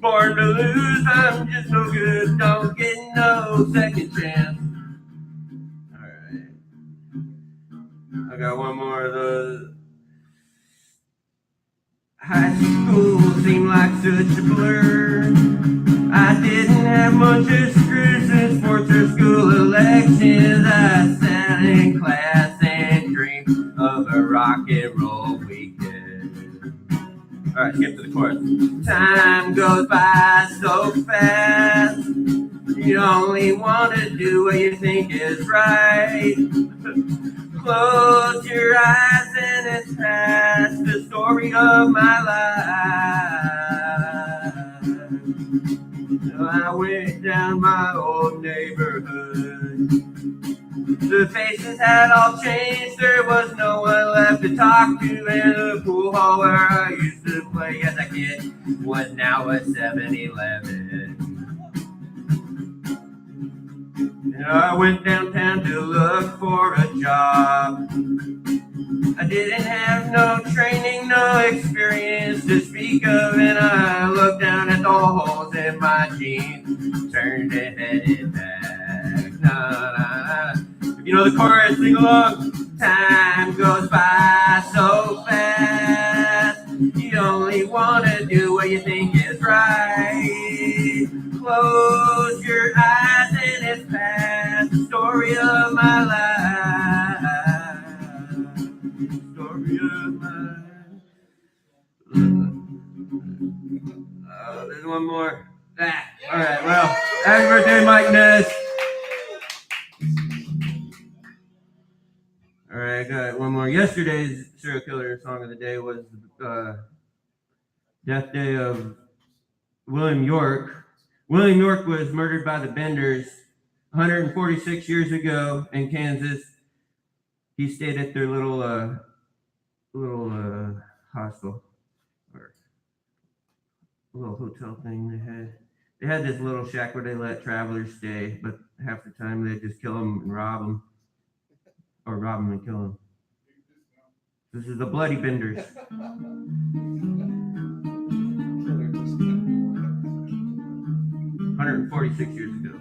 Born to lose, I'm just no good. Don't get no second chance. Alright. I got one more of those. High school seemed like such a blur. I didn't have much excuse in sports or school elections. I sat in class and dreamed of a rock and roll weekend. All right, skip to the chorus. Time goes by so fast. You only want to do what you think is right. Close your eyes and it's past the story of my life. I went down my old neighborhood. The faces had all changed, there was no one left to talk to, and the pool hall where I used to play as a kid was now a 7-Eleven. I went downtown to look for a job. I didn't have no training, no experience to speak of, and I looked down at the holes in my jeans, turned and headed back. Na, na, na. If you know the chorus, sing along. Time goes by so fast. You only want to do what you think is right. Close your eyes and it's past the story of my life. Story of my life. There's one more. All right, well, happy birthday, Mike Ness. All right, I got one more. Yesterday's serial killer song of the day was Death Day of William York. William York was murdered by the Benders 146 years ago in Kansas. He stayed at their little hostel or little hotel thing they had. They had this little shack where they let travelers stay, but half the time they just kill them and rob them, or rob them and kill them. This is the Bloody Benders. 146 years ago.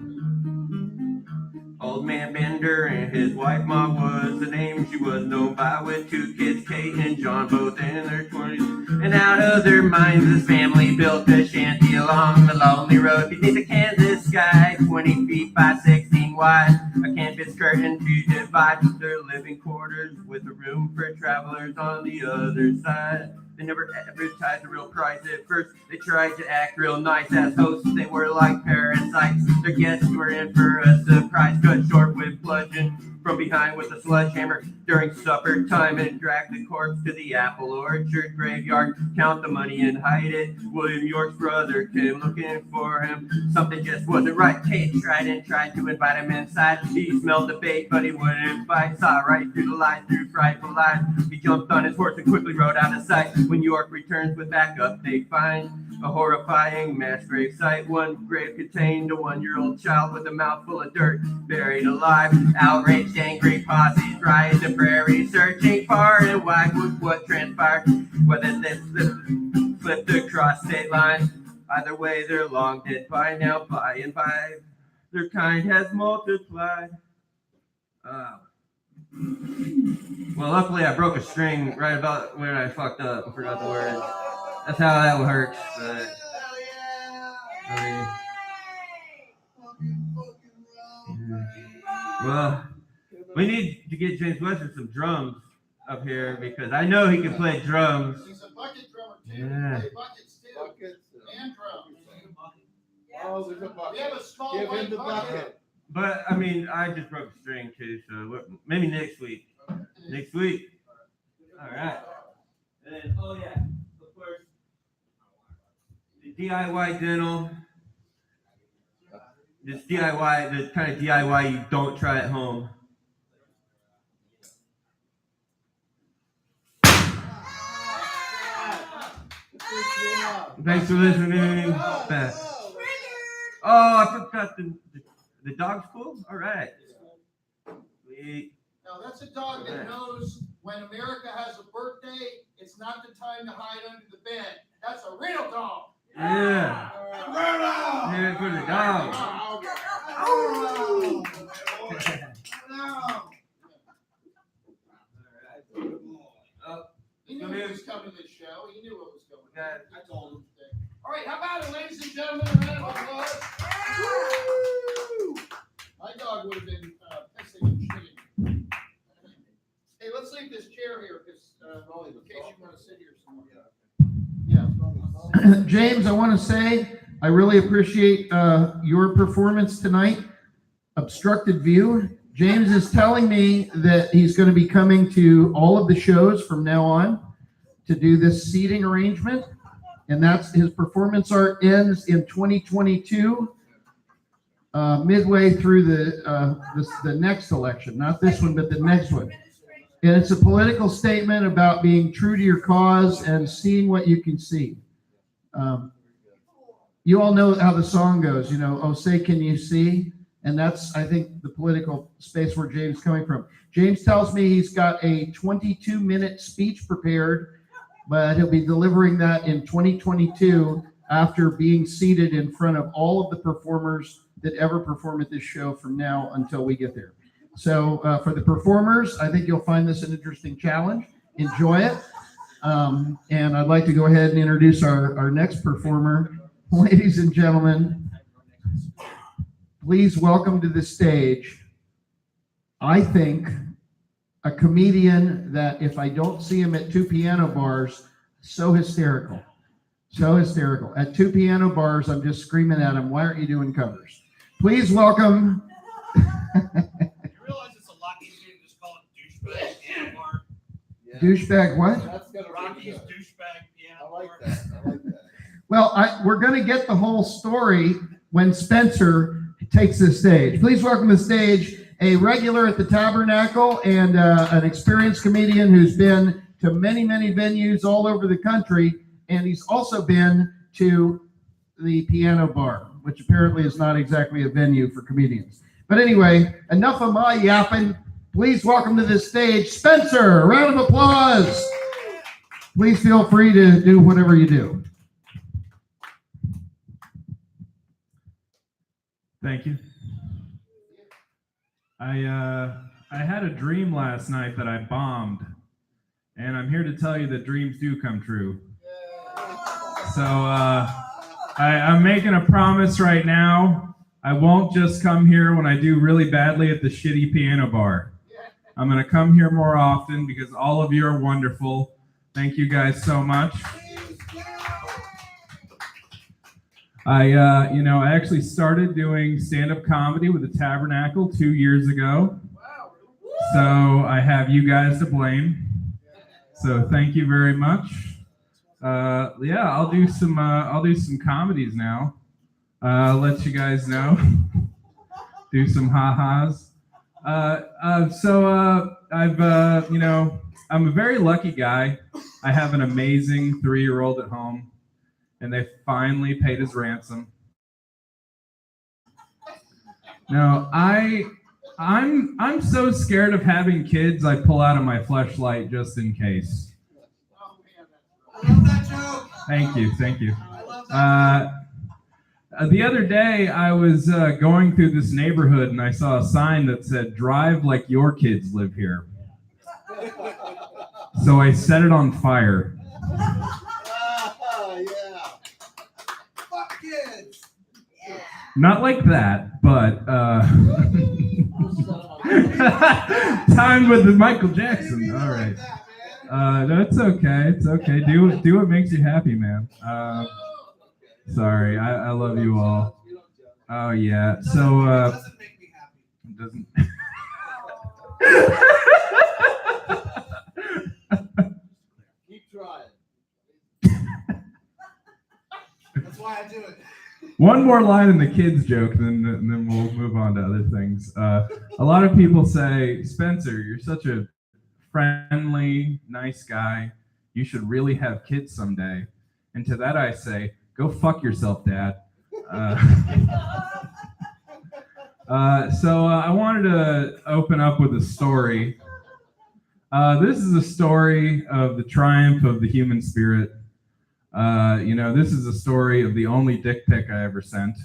Old Man Bender and his wife Ma was the name she was known by, with 2 kids, Kate and John, both in their 20s. And out of their minds, this family built a shanty along the lonely road beneath the Kansas sky, 20 feet by 16 wide. A canvas curtain to divide their living quarters, with a room for travelers on the other side. They never advertised the real price at first. They tried to act real nice as hosts. They were like parasites. Their guests were in for a surprise. Cut short with bludgeon from behind with a sledgehammer during supper time, and drag the corpse to the apple orchard graveyard. Count the money and hide it. William York's brother came looking for him. Something just wasn't right. Kate tried to invite him inside. He smelled the bait, but he wouldn't bite. Saw right through the lies, through frightful lies. He jumped on his horse and quickly rode out of sight. When York returns with backup, they find a horrifying mass grave site. One grave contained a 1-year-old child with a mouthful of dirt, buried alive. Outraged, angry posses riot the prairie, searching far and wide with what transpired. Whether they slipped across state lines, either way they're long dead by now. By and by, their kind has multiplied. Well, luckily I broke a string right about when I fucked up and forgot the words. That's how that hurts. But well, we need to get James Webster some drums up here, because I know he can play drums. He's a bucket drummer too. Yeah. He play buckets too. And drums. Oh, there's a bucket. We have a small Give white him the bucket. But I mean, I just broke a string too, so maybe next week. Next week. All right. And oh yeah, of course, the DIY dental. This DIY, the kind of DIY you don't try at home. Thanks for listening. Oh, I forgot the dog's cool? All right. Sweet. Now that's a dog that knows when America has a birthday, it's not the time to hide under the bed. That's a real dog. Yeah. Yeah, for the dog. He knew he was coming to the show. He knew what was going on. I told him. All right, how about it, ladies and gentlemen? A round of applause. My dog would have been pissing and shitting. Hey, let's leave this chair here, because in case you want to sit here somewhere. Yeah. James, I want to say I really appreciate your performance tonight. Obstructed view. James is telling me that he's going to be coming to all of the shows from now on to do this seating arrangement, and that's his performance art ends in 2022, midway through the next election, not this one, but the next one. And it's a political statement about being true to your cause and seeing what you can see. You all know how the song goes, you know, oh, say, can you see? And that's, I think, the political space where James is coming from. James tells me he's got a 22-minute speech prepared, but he'll be delivering that in 2022 after being seated in front of all of the performers that ever perform at this show from now until we get there. So for the performers, I think you'll find this an interesting challenge. Enjoy it. And I'd like to go ahead and introduce our next performer. Ladies and gentlemen, please welcome to the stage, I think, a comedian that if I don't see him at 2 piano bars, so hysterical. So hysterical. At 2 piano bars, I'm just screaming at him, why aren't you doing covers? Please welcome. You realize it's a lot easier to just call it douchebag piano bar? Yeah. Douchebag what? That's gonna be Rocky's good. douchebag piano I like bar. that. I like that. Well, we're going to get the whole story when Spencer takes the stage. Please welcome to the stage a regular at the Tabernacle and an experienced comedian who's been to many, many venues all over the country, and he's also been to the piano bar, which apparently is not exactly a venue for comedians. But anyway, enough of my yapping. Please welcome to the stage, Spencer. A round of applause. Please feel free to do whatever you do. Thank you. I had a dream last night that I bombed, and I'm here to tell you that dreams do come true. So I'm making a promise right now. I won't just come here when I do really badly at the shitty piano bar. I'm going to come here more often because all of you are wonderful. Thank you guys so much. I actually started doing stand-up comedy with the Tabernacle 2 years ago. So I have you guys to blame. So thank you very much. I'll do some comedies now. Let you guys know. Do some ha-has. I'm a very lucky guy. I have an amazing 3-year-old at home, and they finally paid his ransom. Now, I'm so scared of having kids, I pull out of my fleshlight just in case. I love that joke. Thank you. I love that joke. The other day, I was going through this neighborhood, and I saw a sign that said, "Drive like your kids live here." So I set it on fire. Yeah. Fuck kids. Not like that, but time with the Michael Jackson. All right. That's okay. It's okay. Do what makes you happy, man. Sorry, I love you all. Oh yeah. So It doesn't make me happy. it doesn't. Keep trying. That's why I do it. One more line in the kids joke, then we'll move on to other things. A lot of people say, Spencer, you're such a friendly, nice guy. You should really have kids someday. And to that I say, go fuck yourself, Dad. So I wanted to open up with a story. This is a story of the triumph of the human spirit. This is a story of the only dick pic I ever sent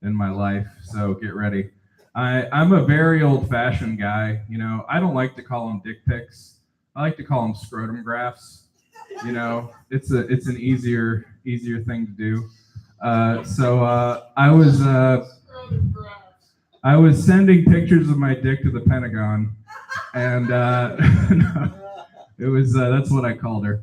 in my life, so get ready. I'm a very old-fashioned guy. I don't like to call them dick pics. I like to call them scrotum graphs. It's an easier thing to do. I was sending pictures of my dick to the Pentagon, and it was that's what I called her.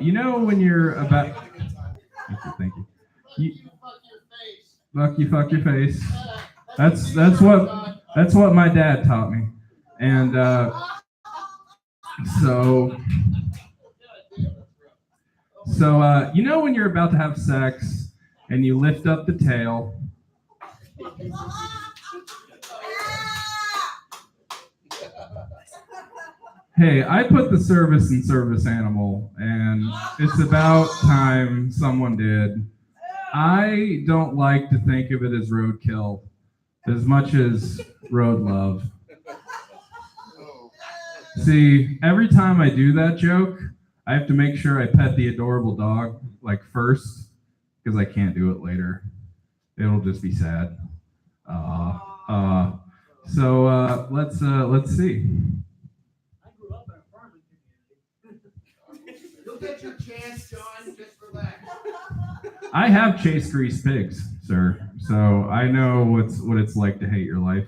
You know when you're about. Thank you. Fuck your face. That's what my dad taught me, and so you know when you're about to have sex and you lift up the tail. Hey, I put the service in service animal, and it's about time someone did. I don't like to think of it as roadkill as much as road love. See, every time I do that joke, I have to make sure I pet the adorable dog like first, because I can't do it later. It'll just be sad. So let's see. You'll get your chance, John. Just relax. I have chased grease pigs, sir, so I know what it's like to hate your life.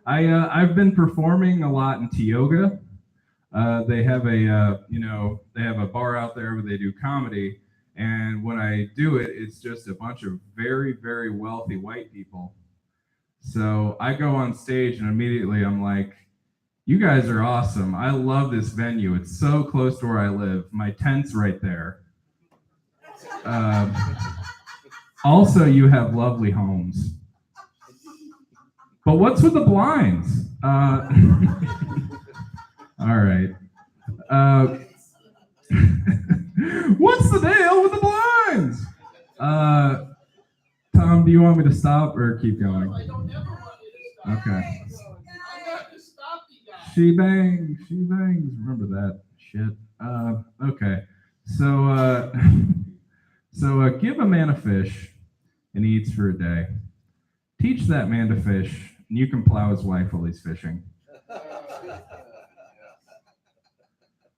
I've been performing a lot in Tioga. They have a bar out there where they do comedy, and when I do it, it's just a bunch of very, very wealthy white people. So I go on stage and immediately I'm like, you guys are awesome. I love this venue. It's so close to where I live. My tent's right there. Also, you have lovely homes. But what's with the blinds? All right. What's the deal with the blinds? Tom, do you want me to stop or keep going? I don't ever want you to stop. Okay. I have to stop you guys. She bangs. Remember that shit. Okay. So give a man a fish and he eats for a day. Teach that man to fish and you can plow his wife while he's fishing.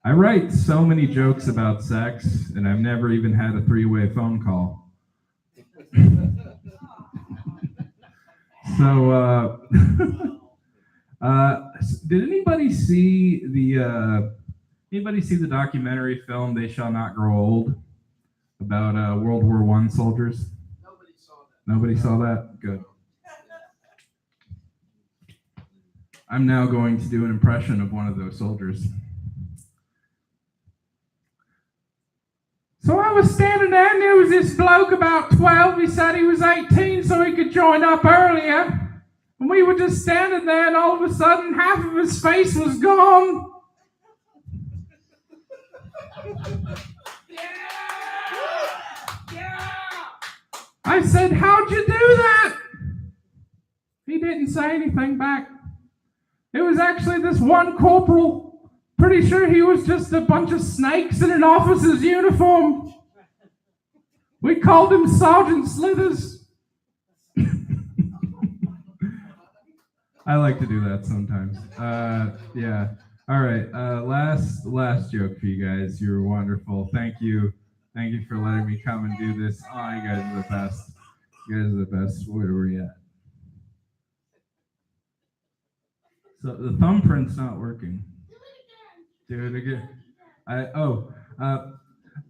I write so many jokes about sex and I've never even had a 3-way phone call. So, did anybody see the documentary film "They Shall Not Grow Old" about World War I soldiers? Nobody saw that. Nobody saw that? Good. I'm now going to do an impression of one of those soldiers. So I was standing there and there was this bloke about 12. He said he was 18 so he could join up earlier. And we were just standing there and all of a sudden half of his face was gone. I said, how'd you do that? He didn't say anything back. It was actually this one corporal. Pretty sure he was just a bunch of snakes in an officer's uniform. We called him Sergeant Slithers. I like to do that sometimes. Yeah. All right. Last joke for you guys. You were wonderful. Thank you. Thank you for letting me come and do this. Oh, you guys are the best. You guys are the best. Where were you at? So the thumbprint's not working. Do it again. There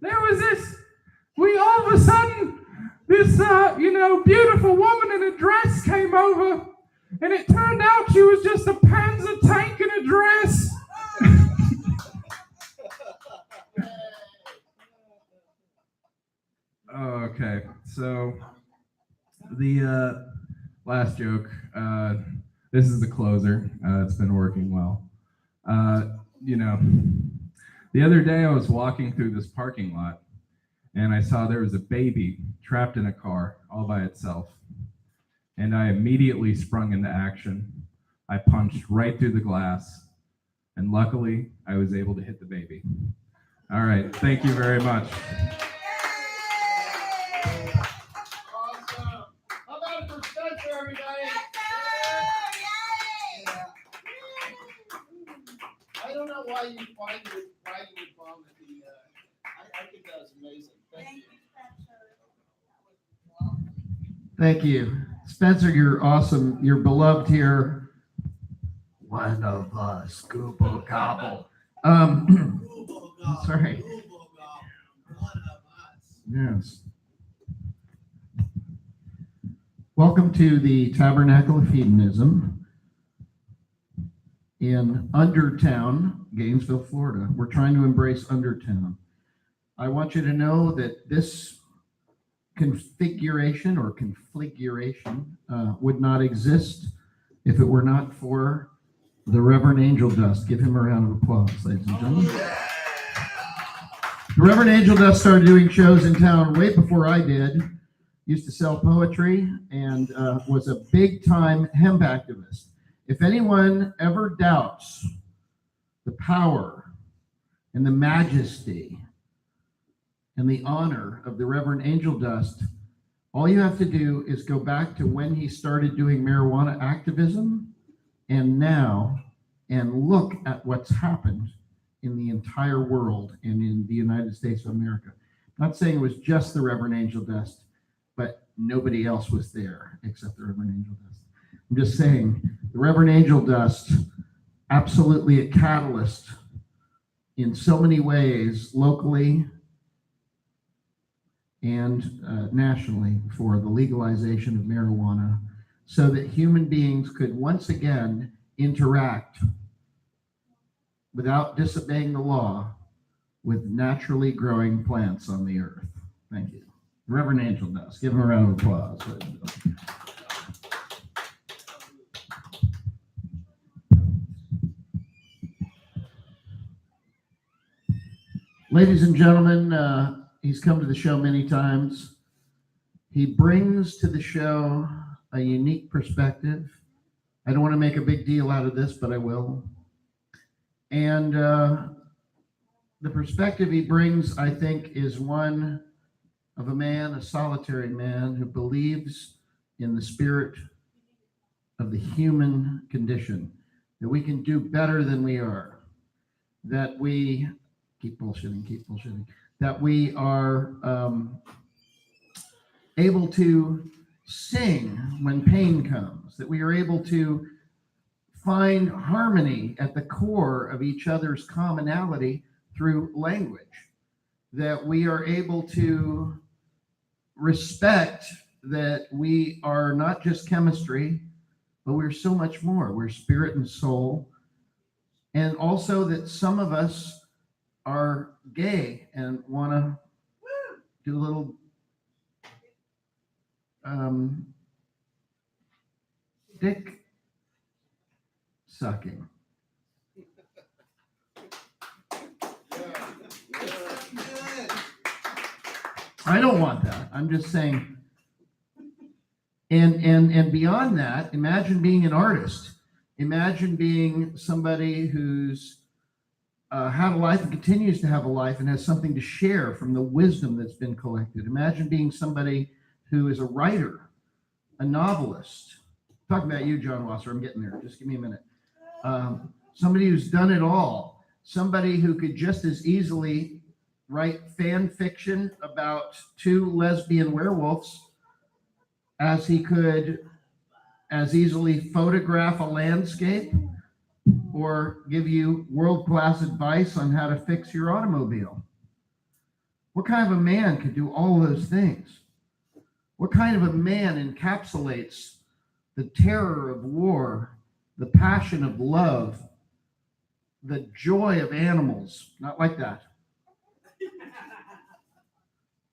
was this. All of a sudden, this beautiful woman in a dress came over, and it turned out she was just a Panzer tank in a dress. Okay, so the last joke. This is the closer. It's been working well. The other day I was walking through this parking lot and I saw there was a baby trapped in a car all by itself. And I immediately sprung into action. I punched right through the glass and luckily I was able to hit the baby. All right, thank you very much. Awesome. How about it for Spencer, everybody? I don't know why you would vomit the. I think that was amazing. Thank you. Thank you, Spencer. You're awesome. You're beloved here. One of us, Google Gobble. Sorry. Yes. Welcome to the Tabernacle of Hedonism in Undertown, Gainesville, Florida. We're trying to embrace Undertown. I want you to know that this configuration would not exist if it were not for the Reverend Angel Dust. Give him a round of applause, ladies and gentlemen. The Reverend Angel Dust started doing shows in town way before I did. Used to sell poetry and was a big-time hemp activist. If anyone ever doubts the power and the majesty and the honor of the Reverend Angel Dust, all you have to do is go back to when he started doing marijuana activism and now, and look at what's happened in the entire world and in the United States of America. I'm not saying it was just the Reverend Angel Dust, but nobody else was there except the Reverend Angel Dust. I'm just saying, the Reverend Angel Dust, absolutely a catalyst in so many ways, locally and nationally, for the legalization of marijuana, so that human beings could once again interact without disobeying the law with naturally growing plants on the earth. Thank you. Reverend Angel Dust. Give him a round of applause. Ladies and gentlemen, he's come to the show many times. He brings to the show a unique perspective. I don't want to make a big deal out of this, but I will. And the perspective he brings, I think, is one of a man, a solitary man, who believes in the spirit of the human condition, that we can do better than we are, that we keep bullshitting, that we are able to sing when pain comes, that we are able to find harmony at the core of each other's commonality through language, that we are able to respect that we are not just chemistry, but we're so much more. We're spirit and soul. And also that some of us are gay and want to do a little dick sucking. I don't want that. I'm just saying. And beyond that, imagine being an artist. Imagine being somebody who's had a life and continues to have a life and has something to share from the wisdom that's been collected. Imagine being somebody who is a writer, a novelist. I'm talking about you, John Wasser. I'm getting there. Just give me a minute. Somebody who's done it all. Somebody who could just as easily write fan fiction about two lesbian werewolves as he could as easily photograph a landscape or give you world-class advice on how to fix your automobile. What kind of a man could do all those things? What kind of a man encapsulates the terror of war, the passion of love, the joy of animals? Not like that.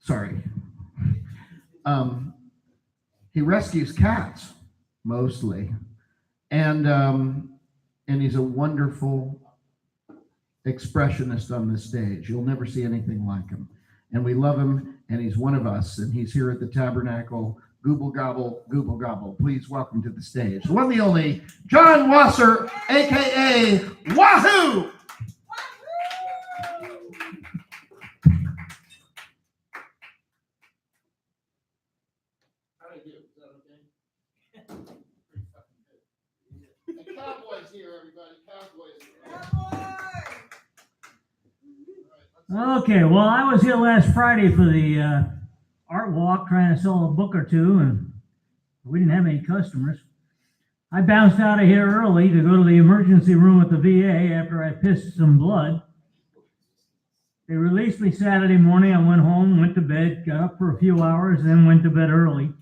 Sorry. He rescues cats, mostly. And he's a wonderful expressionist on this stage. You'll never see anything like him. And we love him, and he's one of us, and he's here at the Tabernacle. Gooble gobble, gooble gobble. Please welcome to the stage the one, the only, John Wasser, a.k.a. Wahoo! Cowboys here, everybody. Cowboys. Okay, well, I was here last Friday for the art walk trying to sell a book or two, and we didn't have any customers. I bounced out of here early to go to the emergency room at the VA after I pissed some blood. They released me Saturday morning. I went home, went to bed, got up for a few hours, then went to bed early.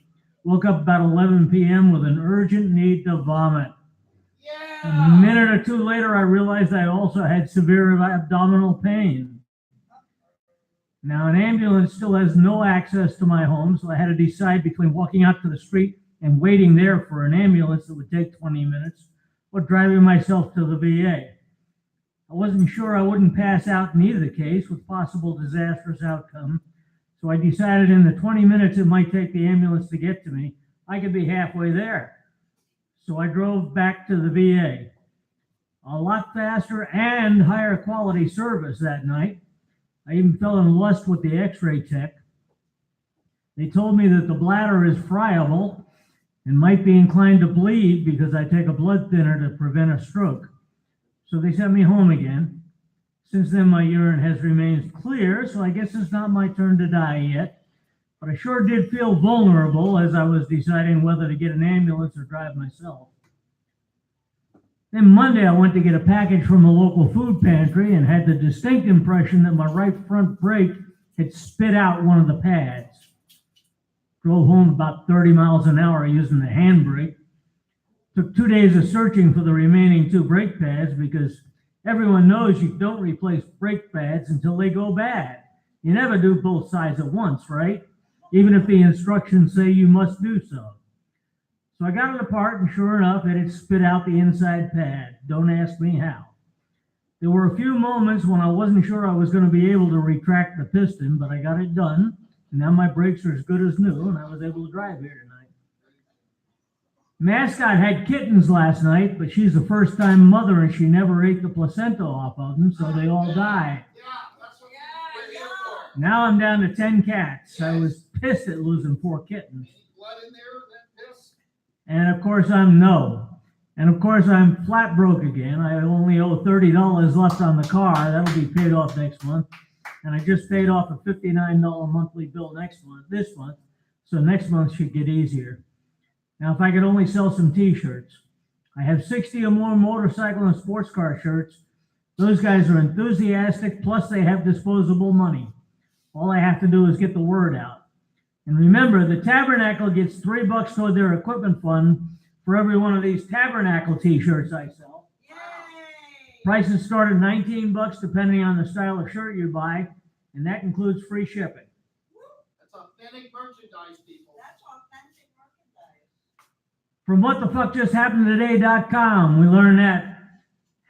Woke up about 11 p.m. with an urgent need to vomit. A minute or two later, I realized I also had severe abdominal pain. Now, an ambulance still has no access to my home, so I had to decide between walking out to the street and waiting there for an ambulance that would take 20 minutes or driving myself to the VA. I wasn't sure I wouldn't pass out in either case with possible disastrous outcome, so I decided in the 20 minutes it might take the ambulance to get to me, I could be halfway there. So I drove back to the VA. A lot faster and higher quality service that night. I even fell in lust with the x-ray tech. They told me that the bladder is friable and might be inclined to bleed because I take a blood thinner to prevent a stroke. So they sent me home again. Since then, my urine has remained clear, so I guess it's not my turn to die yet. But I sure did feel vulnerable as I was deciding whether to get an ambulance or drive myself. Then Monday, I went to get a package from a local food pantry and had the distinct impression that my right front brake had spit out one of the pads. Drove home about 30 miles an hour using the handbrake. Took 2 days of searching for the remaining 2 brake pads because everyone knows you don't replace brake pads until they go bad. You never do both sides at once, right? Even if the instructions say you must do so. So I got it apart, and sure enough, it had spit out the inside pad. Don't ask me how. There were a few moments when I wasn't sure I was going to be able to retract the piston, but I got it done, and now my brakes are as good as new, and I was able to drive here tonight. Mascot had kittens last night, but she's a first-time mother, and she never ate the placenta off of them, so they all died. Now I'm down to 10 cats. I was pissed at losing 4 kittens. And of course I'm flat broke again. I only owe $30 left on the car. That'll be paid off next month. And I just paid off a $59 monthly bill this month. So next month should get easier. Now, if I could only sell some t-shirts. I have 60 or more motorcycle and sports car shirts. Those guys are enthusiastic, plus they have disposable money. All I have to do is get the word out. And remember, the Tabernacle gets $3 toward their equipment fund for every one of these Tabernacle t-shirts I sell. Yay! Prices start at $19 depending on the style of shirt you buy, and that includes free shipping. That's authentic merchandise, people. That's authentic merchandise. From whatthefuckjusthappenedtoday.com, we learn that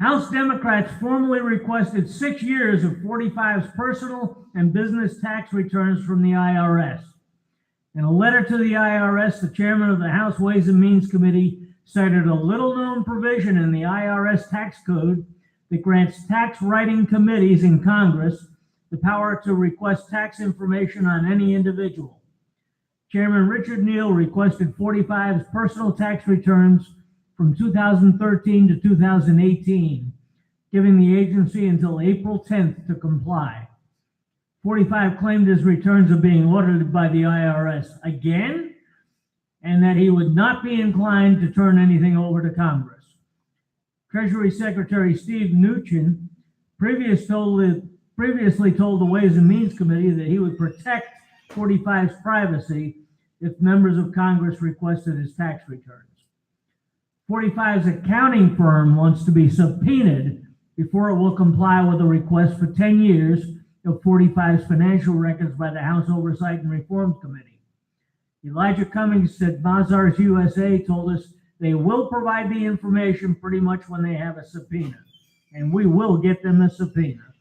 House Democrats formally requested 6 years of 45's personal and business tax returns from the IRS. In a letter to the IRS, the chairman of the House Ways and Means Committee cited a little-known provision in the IRS tax code that grants tax writing committees in Congress the power to request tax information on any individual. Chairman Richard Neal requested 45's personal tax returns from 2013 to 2018, giving the agency until April 10th to comply. 45 claimed his returns are being audited by the IRS again, and that he would not be inclined to turn anything over to Congress. Treasury Secretary Steve Mnuchin previously told the Ways and Means Committee that he would protect 45's privacy if members of Congress requested his tax returns. 45's accounting firm wants to be subpoenaed before it will comply with a request for 10 years of 45's financial records by the House Oversight and Reform Committee. Elijah Cummings said Mazars USA told us they will provide the information pretty much when they have a subpoena, and we will get them a subpoena.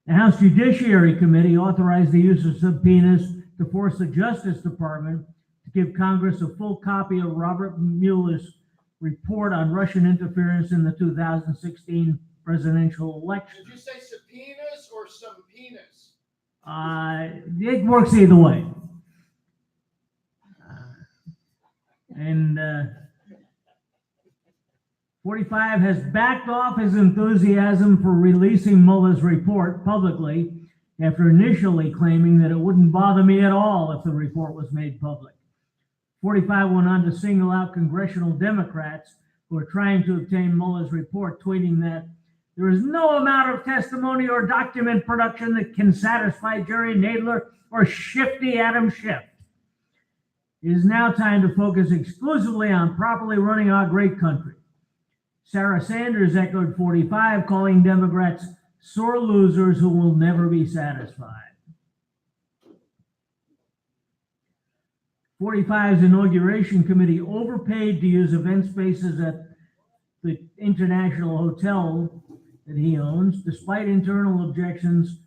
The House Judiciary Committee authorized the use of subpoenas to force the Justice Department to give Congress a full copy of Robert Mueller's report on Russian interference in the 2016 presidential election. Did you say subpoenas or some penis? It works either way. And 45 has backed off his enthusiasm for releasing Mueller's report publicly after initially claiming that it wouldn't bother me at all if the report was made public. 45 went on to single out congressional Democrats who are trying to obtain Mueller's report, tweeting that there is no amount of testimony or document production that can satisfy Jerry Nadler or shifty Adam Schiff. It is now time to focus exclusively on properly running our great country. Sarah Sanders echoed 45, calling Democrats sore losers who will never be satisfied. 45's inauguration committee overpaid to use event spaces at the International Hotel that he owns, despite internal objections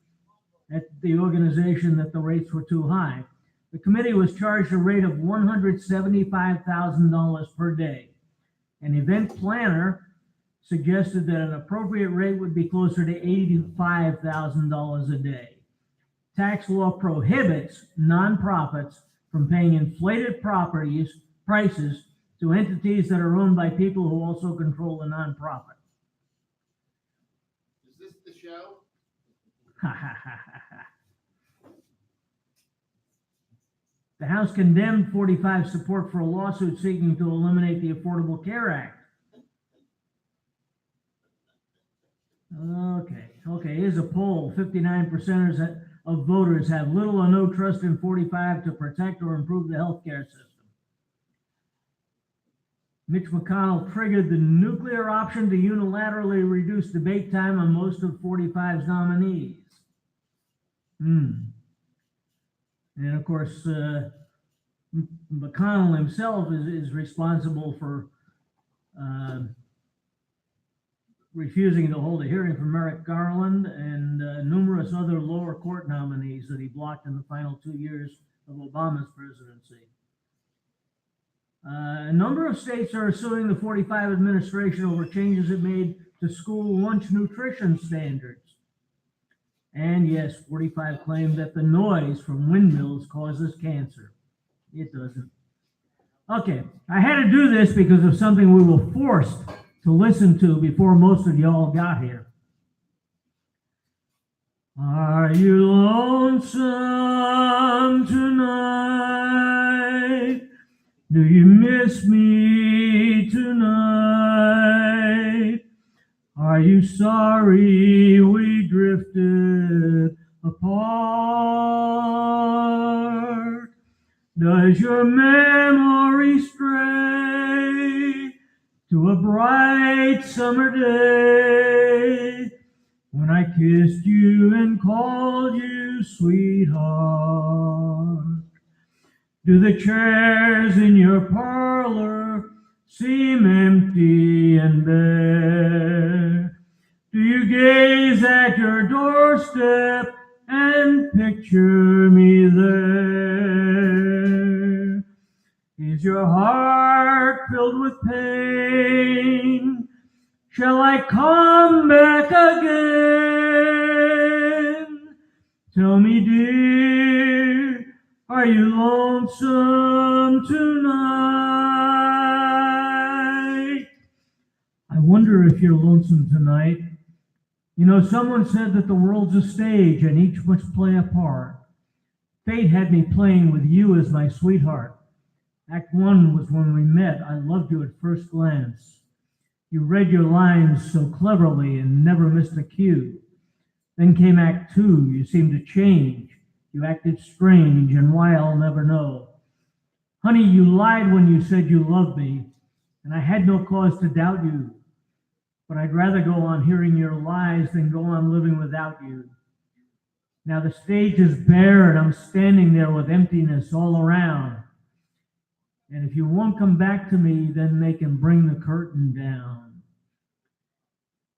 at the organization that the rates were too high. The committee was charged a rate of $175,000 per day. An event planner suggested that an appropriate rate would be closer to $85,000 a day. Tax law prohibits nonprofits from paying inflated prices to entities that are owned by people who also control the nonprofit. Is this the show? The House condemned 45's support for a lawsuit seeking to eliminate the Affordable Care Act. Okay, here's a poll. 59% of voters have little or no trust in 45 to protect or improve the healthcare system. Mitch McConnell triggered the nuclear option to unilaterally reduce debate time on most of 45's nominees. And of course, McConnell himself is responsible for refusing to hold a hearing for Merrick Garland and numerous other lower court nominees that he blocked in the final 2 years of Obama's presidency. A number of states are suing the 45 administration over changes it made to school lunch nutrition standards. And yes, 45 claimed that the noise from windmills causes cancer. It doesn't. Okay, I had to do this because of something we were forced to listen to before most of y'all got here. Are you lonesome tonight? Do you miss me tonight? Are you sorry we drifted apart? Does your memory stray to a bright summer day when I kissed you and called you sweetheart? Do the chairs in your parlor seem empty and bare? Do you gaze at your doorstep and picture me there? Is your heart filled with pain? Shall I come back again? Tell me, dear, are you lonesome tonight? I wonder if you're lonesome tonight. You know, someone said that the world's a stage and each must play a part. Fate had me playing with you as my sweetheart. Act 1 was when we met. I loved you at first glance. You read your lines so cleverly and never missed a cue. Then came Act 2. You seemed to change. You acted strange, and why I'll never know. Honey, you lied when you said you loved me, and I had no cause to doubt you. But I'd rather go on hearing your lies than go on living without you. Now the stage is bare, and I'm standing there with emptiness all around. And if you won't come back to me, then they can bring the curtain down.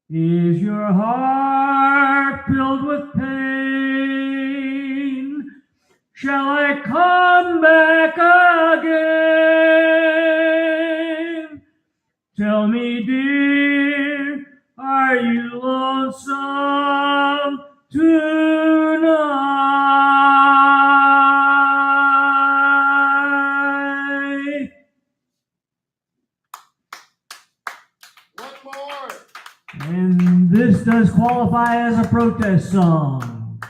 Is your heart filled with pain? Shall I come back again? Tell me, dear, are you lonesome tonight? One more. And this does qualify as a protest song.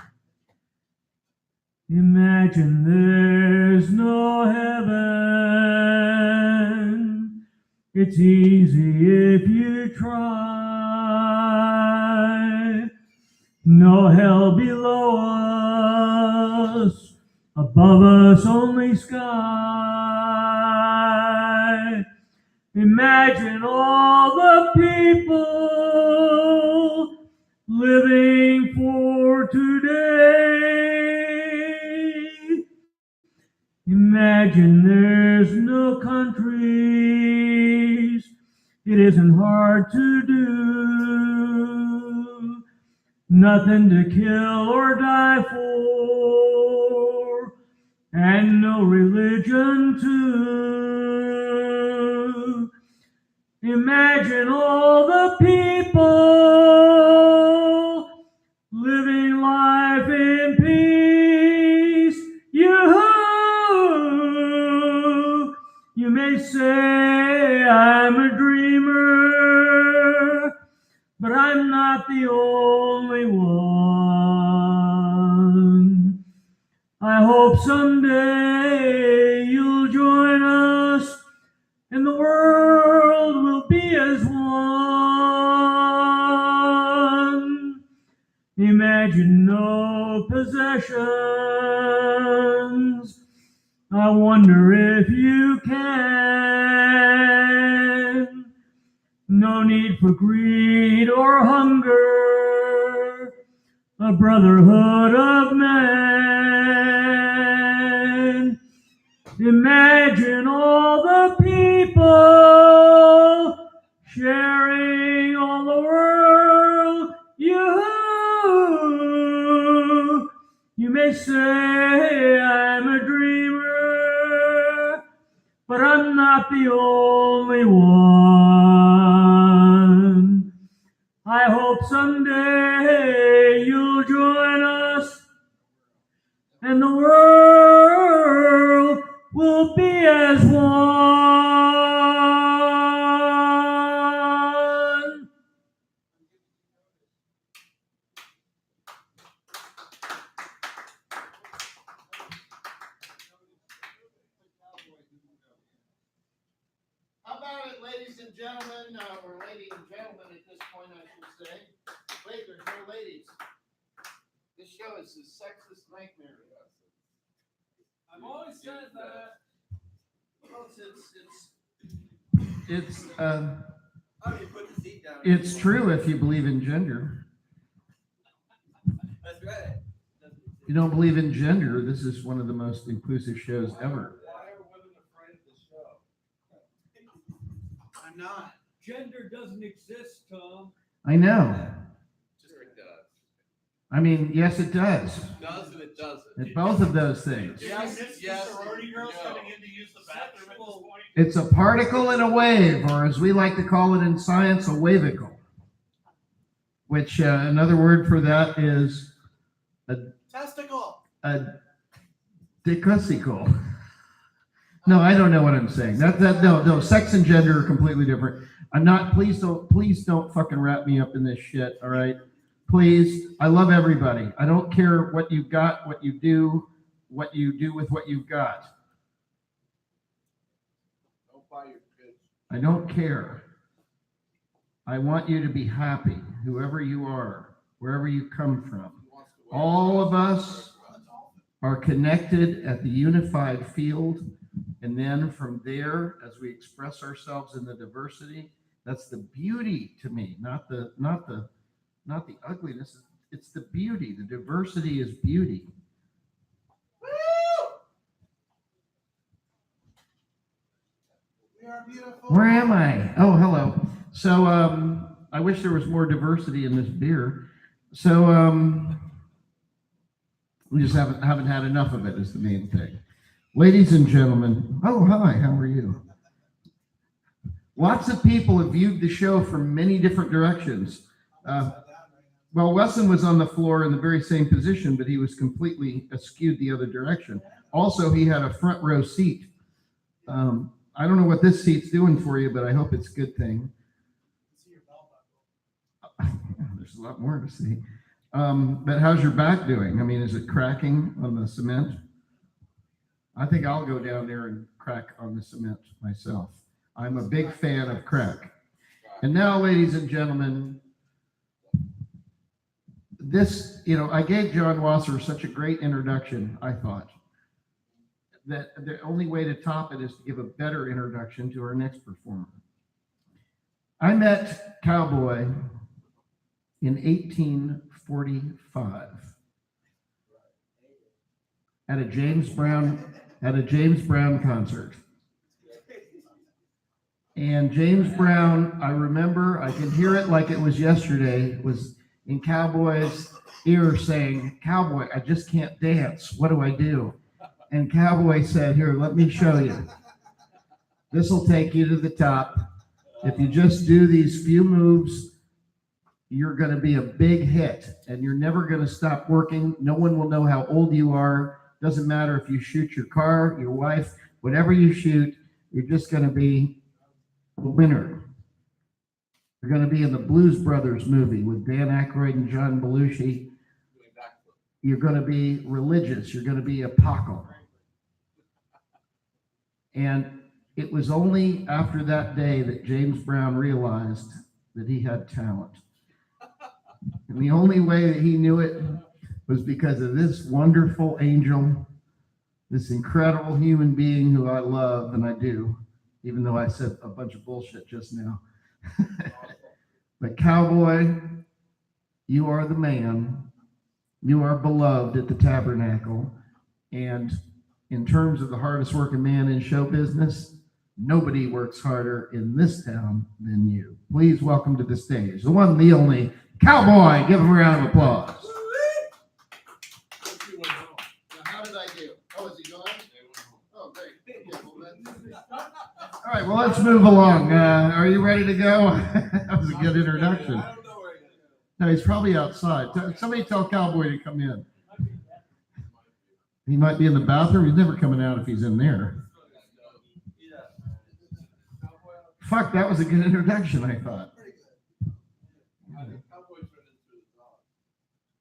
Imagine there's no heaven. It's easy if you try. No hell below us, above us only sky. Imagine all the people living for today. Imagine there's no countries. It isn't hard to do. Nothing to kill or die for, and no religion too. Imagine all the people living life in peace. You may say I'm a dreamer, but I'm not the only one. I hope someday you'll join us and the world will be as one. Imagine no possessions. I wonder if you can. No need for greed or hunger. A brotherhood of men. Imagine all the people sharing all the world. You may say I'm a dreamer, but I'm not the only one. I hope someday you'll join us and the world will be as one. How about it, ladies and gentlemen, or lady and gentlemen at this point, I should say. Wait, there's no ladies. This show is a sexist nightmare. I've always said that. Well, it's true if you believe in gender. That's right. You don't believe in gender, this is one of the most inclusive shows ever. Why are women afraid of the show? I'm not. Gender doesn't exist, Tom. I know. Just it does. I mean, yes, it does. It does and it doesn't. It's both of those things. Yes, yes, sorority girls no. coming in to use the bathroom at this point. It's a particle in a wave, or as we like to call it in science, a wavicle. Which another word for that is Testicle. a dicusicle. No, I don't know what I'm saying. No, sex and gender are completely different. I'm not, please don't fucking wrap me up in this shit, all right? Please, I love everybody. I don't care what you've got, what you do with what you've got. Don't buy your kids. I don't care. I want you to be happy, whoever you are, wherever you come from. All of us are connected at the unified field, and then from there, as we express ourselves in the diversity, that's the beauty to me, not the ugliness. It's the beauty. The diversity is beauty. We are beautiful. Where am I? Oh, hello. So I wish there was more diversity in this beer. So we just haven't had enough of it is the main thing. Ladies and gentlemen, oh hi, how are you? Lots of people have viewed the show from many different directions. Well, Wesson was on the floor in the very same position, but he was completely askewed the other direction. Also, he had a front row seat. I don't know what this seat's doing for you, but I hope it's a good thing. There's a lot more to see. But how's your back doing? I mean, is it cracking on the cement? I think I'll go down there and crack on the cement myself. I'm a big fan of crack. And now, ladies and gentlemen, this, I gave John Wasser such a great introduction, I thought, that the only way to top it is to give a better introduction to our next performer. I met Cowboy in 1845 at a James Brown concert. And James Brown, I remember, I can hear it like it was yesterday, was in Cowboy's ear saying, "Cowboy, I just can't dance. What do I do?" And Cowboy said, "Here, let me show you. This will take you to the top. If you just do these few moves, you're going to be a big hit, and you're never going to stop working. No one will know how old you are. Doesn't matter if you shoot your car, your wife, whatever you shoot, you're just going to be a winner. You're going to be in the Blues Brothers movie with Dan Aykroyd and John Belushi. You're going to be religious. You're going to be apocalyptic." And it was only after that day that James Brown realized that he had talent. And the only way that he knew it was because of this wonderful angel, this incredible human being who I love, and I do, even though I said a bunch of bullshit just now. But Cowboy, you are the man. You are beloved at the Tabernacle. And in terms of the hardest working man in show business, nobody works harder in this town than you. Please welcome to the stage, the one, the only, Cowboy. Give him a round of applause. How did I do? Oh, is he gone? Oh, great. All right, well, let's move along. Are you ready to go? That was a good introduction. No, he's probably outside. Somebody tell Cowboy to come in. He might be in the bathroom. He's never coming out if he's in there. Fuck, that was a good introduction, I thought.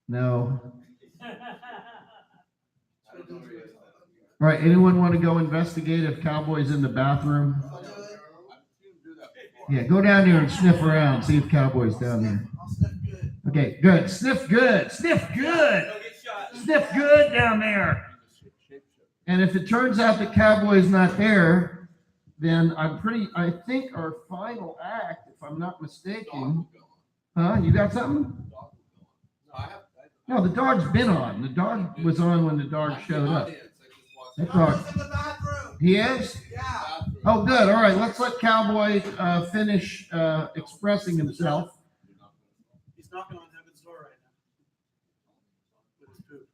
No. All right, anyone want to go investigate if Cowboy's in the bathroom? Yeah, go down there and sniff around, see if Cowboy's down there. Okay, good. Sniff good. Sniff good. Sniff good down there. And if it turns out that Cowboy's not there, then I think our final act, if I'm not mistaken. Huh? You got something? No, the dog's been on. The dog was on when the dog showed up. That dog. He is? Yeah. Oh, good. All right. Let's let Cowboy finish expressing himself. He's knocking on heaven's door right now. With his poop.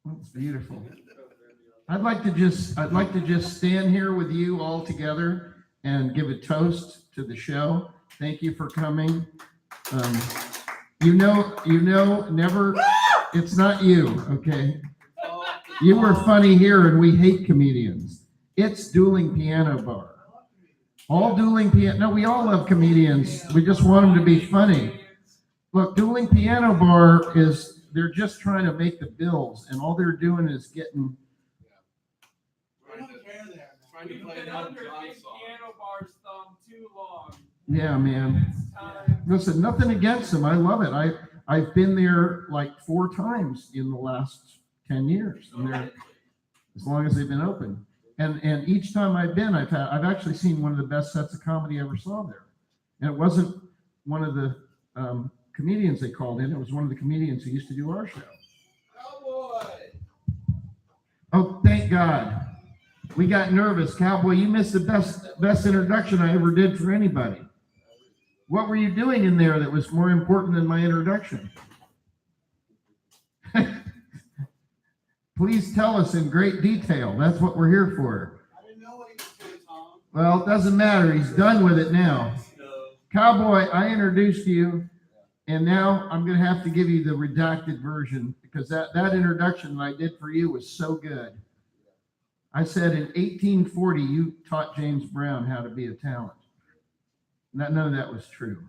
That's beautiful. I'd like to just stand here with you all together and give a toast to the show. Thank you for coming. Never. It's not you, okay? You were funny here, and we hate comedians. It's Dueling Piano Bar. All dueling piano. No, we all love comedians. We just want them to be funny. Look, Dueling Piano Bar is, they're just trying to make the bills, and all they're doing is getting. I don't care there. Trying to play Been an under John Big song. Piano Bar's thumb too long. Yeah, man. It's time. Listen, nothing against them. I love it. I've been there like 4 times in the last 10 years, and they're, as long as they've been open. And each time I've been, I've actually seen one of the best sets of comedy I ever saw there. And it wasn't one of the comedians they called in. It was one of the comedians who used to do our show. Cowboy! Oh, thank God. We got nervous. Cowboy, you missed the best introduction I ever did for anybody. What were you doing in there that was more important than my introduction? Please tell us in great detail. That's what we're here for. I didn't know what he was doing, Tom. Well, it doesn't matter. He's done with it now. Cowboy, I introduced you, and now I'm going to have to give you the redacted version because that introduction that I did for you was so good. I said in 1840, you taught James Brown how to be a talent. None of that was true.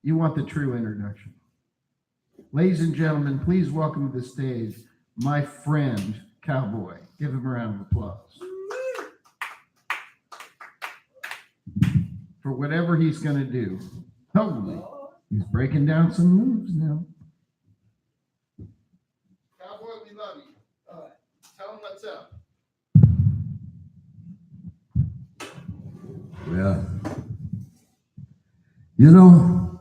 You want the true introduction. Ladies and gentlemen, please welcome to the stage my friend, Cowboy. Give him a round of applause. for whatever he's going to do. Totally. He's breaking down some moves now. Cowboy, we love you. All right. Tell him what's up. Well, you know,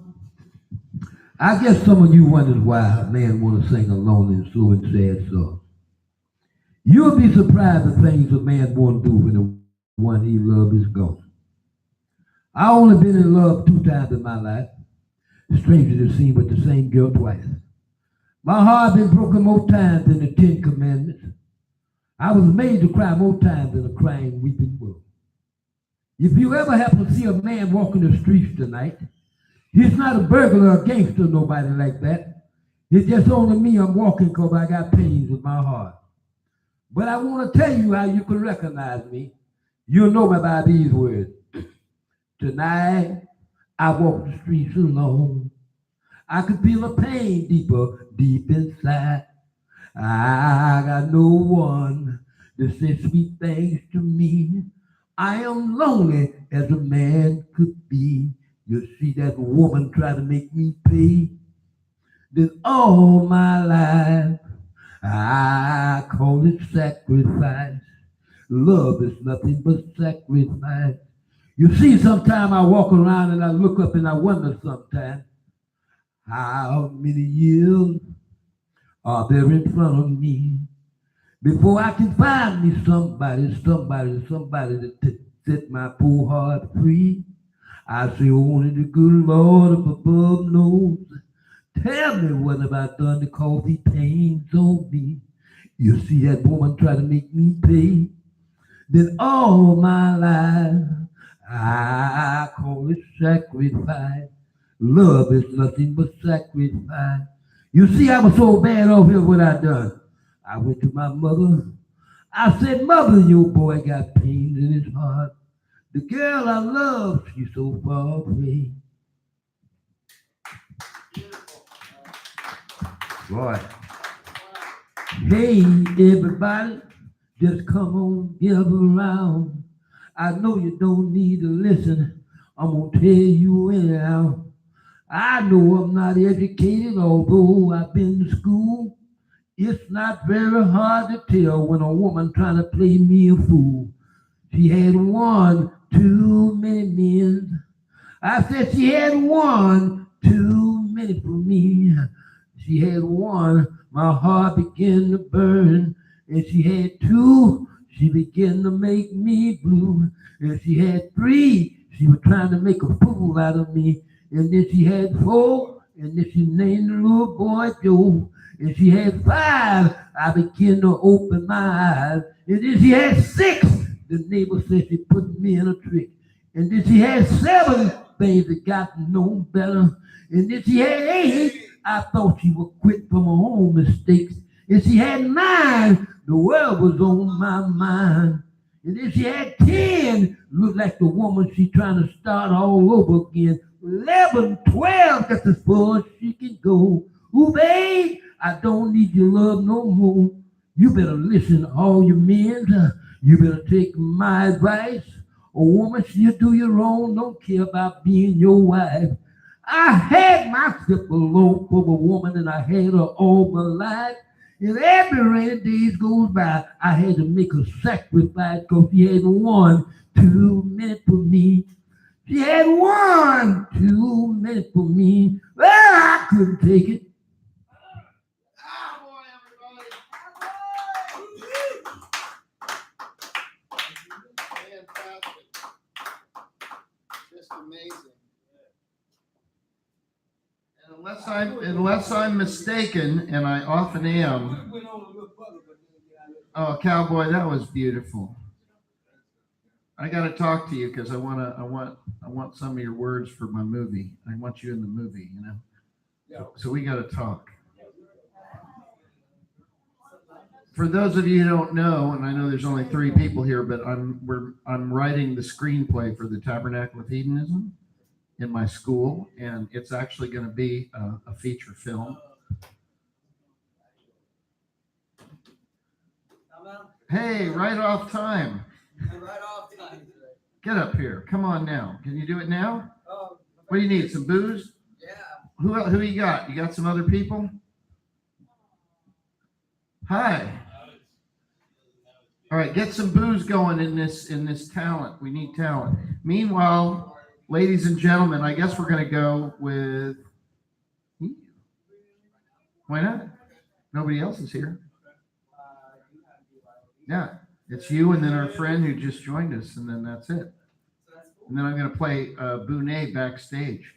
I guess some of you wonders why a man want to sing a lonely and slow and sad song. You'll be surprised at things a man won't do when the one he loves is gone. I only been in love 2 times in my life. Stranger to seem, but the same girl twice. My heart been broken more times than the 10 Commandments. I was made to cry more times than a crying, weeping world. If you ever happen to see a man walking the streets tonight, he's not a burglar or a gangster, nobody like that. It's just only me I'm walking because I got pains in my heart. But I want to tell you how you can recognize me. You'll know me by these words. Tonight, I walk the streets alone. I could feel the pain deep inside. I got no one to say sweet things to me. I am lonely as a man could be. You see that woman try to make me pay. Then all my life, I call it sacrifice. Love is nothing but sacrifice. You see, sometimes I walk around and I look up and I wonder sometimes, how many years are there in front of me before I can find me somebody to set my poor heart free? I say only the good Lord up above knows. Tell me what have I done to cause these pains on me? You see that woman try to make me pay. Then all my life I call it sacrifice. Love is nothing but sacrifice. You see, I was so bad off here what I done. I went to my mother. I said, Mother, your boy got pains in his heart. The girl I love, she's so far away. Boy. Hey, everybody, just come on, give around. I know you don't need to listen. I'm going to tell you anyhow. I know I'm not educated, although I've been to school. It's not very hard to tell when a woman trying to play me a fool. She had one too many men. I said she had one too many for me. She had one, my heart began to burn. And she had 2, she began to make me blue. And she had 3, she was trying to make a fool out of me. And then she had 4, and then she named the little boy Joe. And she had 5, I began to open my eyes. And then she had 6, the neighbor said she put me in a trick. And then she had 7 things that got no better. And then she had 8, I thought she would quit from her own mistakes. And she had 9, the world was on my mind. And then she had 10, looked like the woman she trying to start all over again. 11, 12, that's as far as she can go. Ooh, babe, I don't need your love no more. You better listen to all your men. You better take my advice. A woman, she'll do you wrong, don't care about being your wife. I had myself a love for a woman, and I had her all my life. And every rainy days goes by, I had to make a sacrifice because she had one too many for me. She had one too many for me. Well, I couldn't take it. Fantastic. Just amazing. And unless I'm mistaken, and I often am. Oh, Cowboy, that was beautiful. I got to talk to you because I want some of your words for my movie. I want you in the movie, you know. So we got to talk. For those of you who don't know, and I know there's only 3 people here, but I'm writing the screenplay for the Tabernacle of Hedonism in my school, and it's actually going to be a feature film. Hey, right off time. Right off time. Get up here. Come on now. Can you do it now? Oh, What do you need? Some booze? yeah. Who you got? You got some other people? Hi. All right, get some booze going in this talent. We need talent. Meanwhile, ladies and gentlemen, I guess we're gonna go with. Why not? Nobody else is here. Yeah, it's you and then our friend who just joined us, and then that's it. And then I'm gonna play Bonet backstage.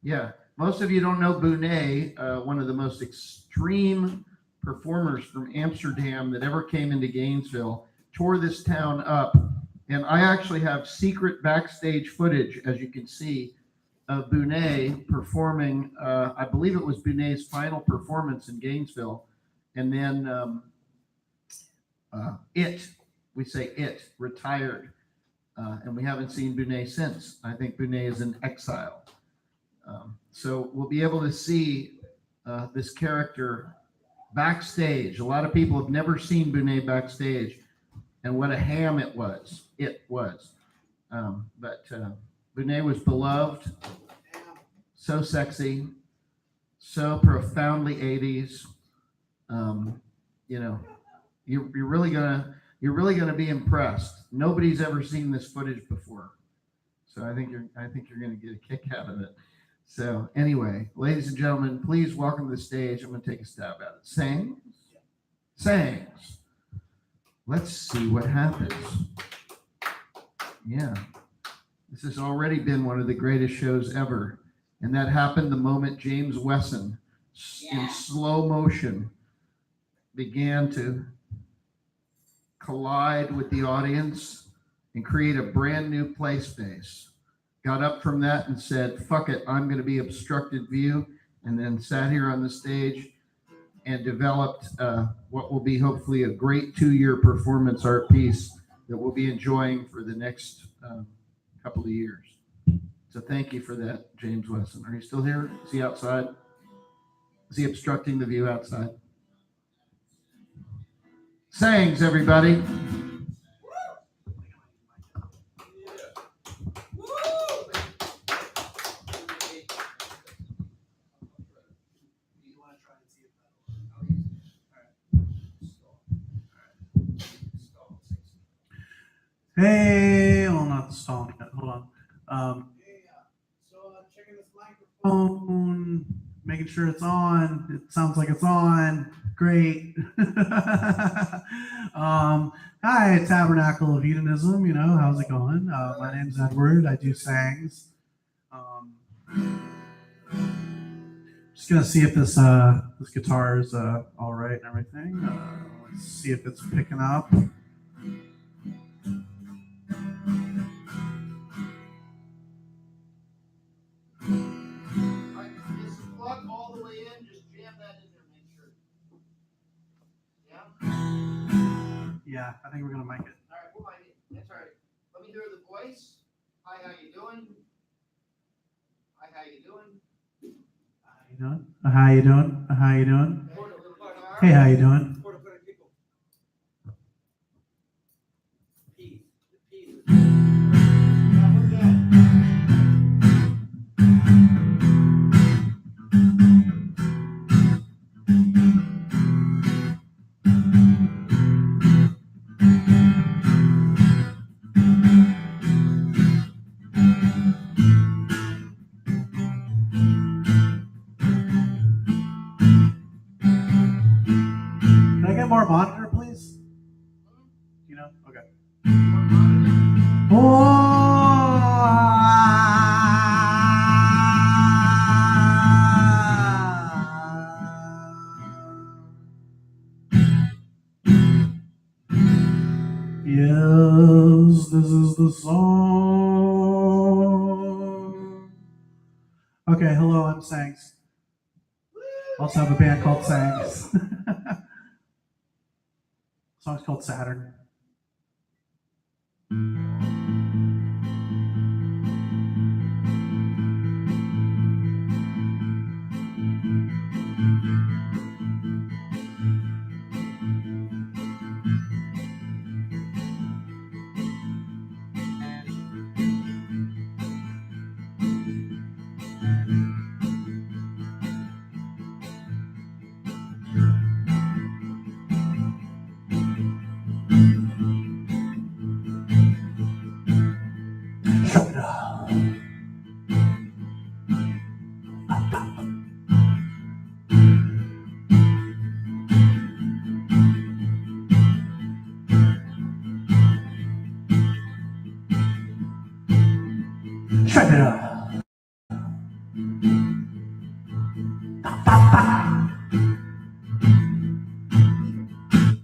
Yeah, most of you don't know Bonet, one of the most extreme performers from Amsterdam that ever came into Gainesville, tore this town up. And I actually have secret backstage footage, as you can see, of Bonet performing. I believe it was Bonet's final performance in Gainesville. And then it retired. And we haven't seen Bonet since. I think Bonet is in exile. So we'll be able to see this character backstage. A lot of people have never seen Bonet backstage, and what a ham it was. It was. But Bonet was beloved, so sexy, so profoundly 80s. You know, you're really gonna be impressed. Nobody's ever seen this footage before, so I think you're gonna get a kick out of it. So anyway, ladies and gentlemen, please welcome to the stage. I'm going to take a stab at it. Sangs. Let's see what happens. Yeah. This has already been one of the greatest shows ever. And that happened the moment James Wesson, in slow motion, began to collide with the audience and create a brand new play space. Got up from that and said, fuck it, I'm going to be obstructed view, and then sat here on the stage and developed what will be hopefully a great 2-year performance art piece that we'll be enjoying for the next couple of years. So thank you for that, James Wesson. Are you still here? Is he outside? Is he obstructing the view outside? Sangs, everybody. Hey, well, not stalling it. Hold on. Checking this microphone, making sure it's on. It sounds like it's on. Great. Hi, Tabernacle of Hedonism. You know, how's it going? My name's Edward. I do Sangs. Just gonna see if this guitar is all right and everything. Let's see if it's picking up. Plug all the way in, just jam that in there, make sure. Yeah? Yeah, I think we're gonna mic it. All right, we'll mic it. That's all right. Let me hear the voice. Hi, how you doing? Hi, how you doing? How you doing? How you doing? Hey, how you doing? Can I get more monitor, please? You know? Okay. Yes, this is the song. Okay, hello, I'm Sangs. Also have a band called Sangs. The song's called Saturn.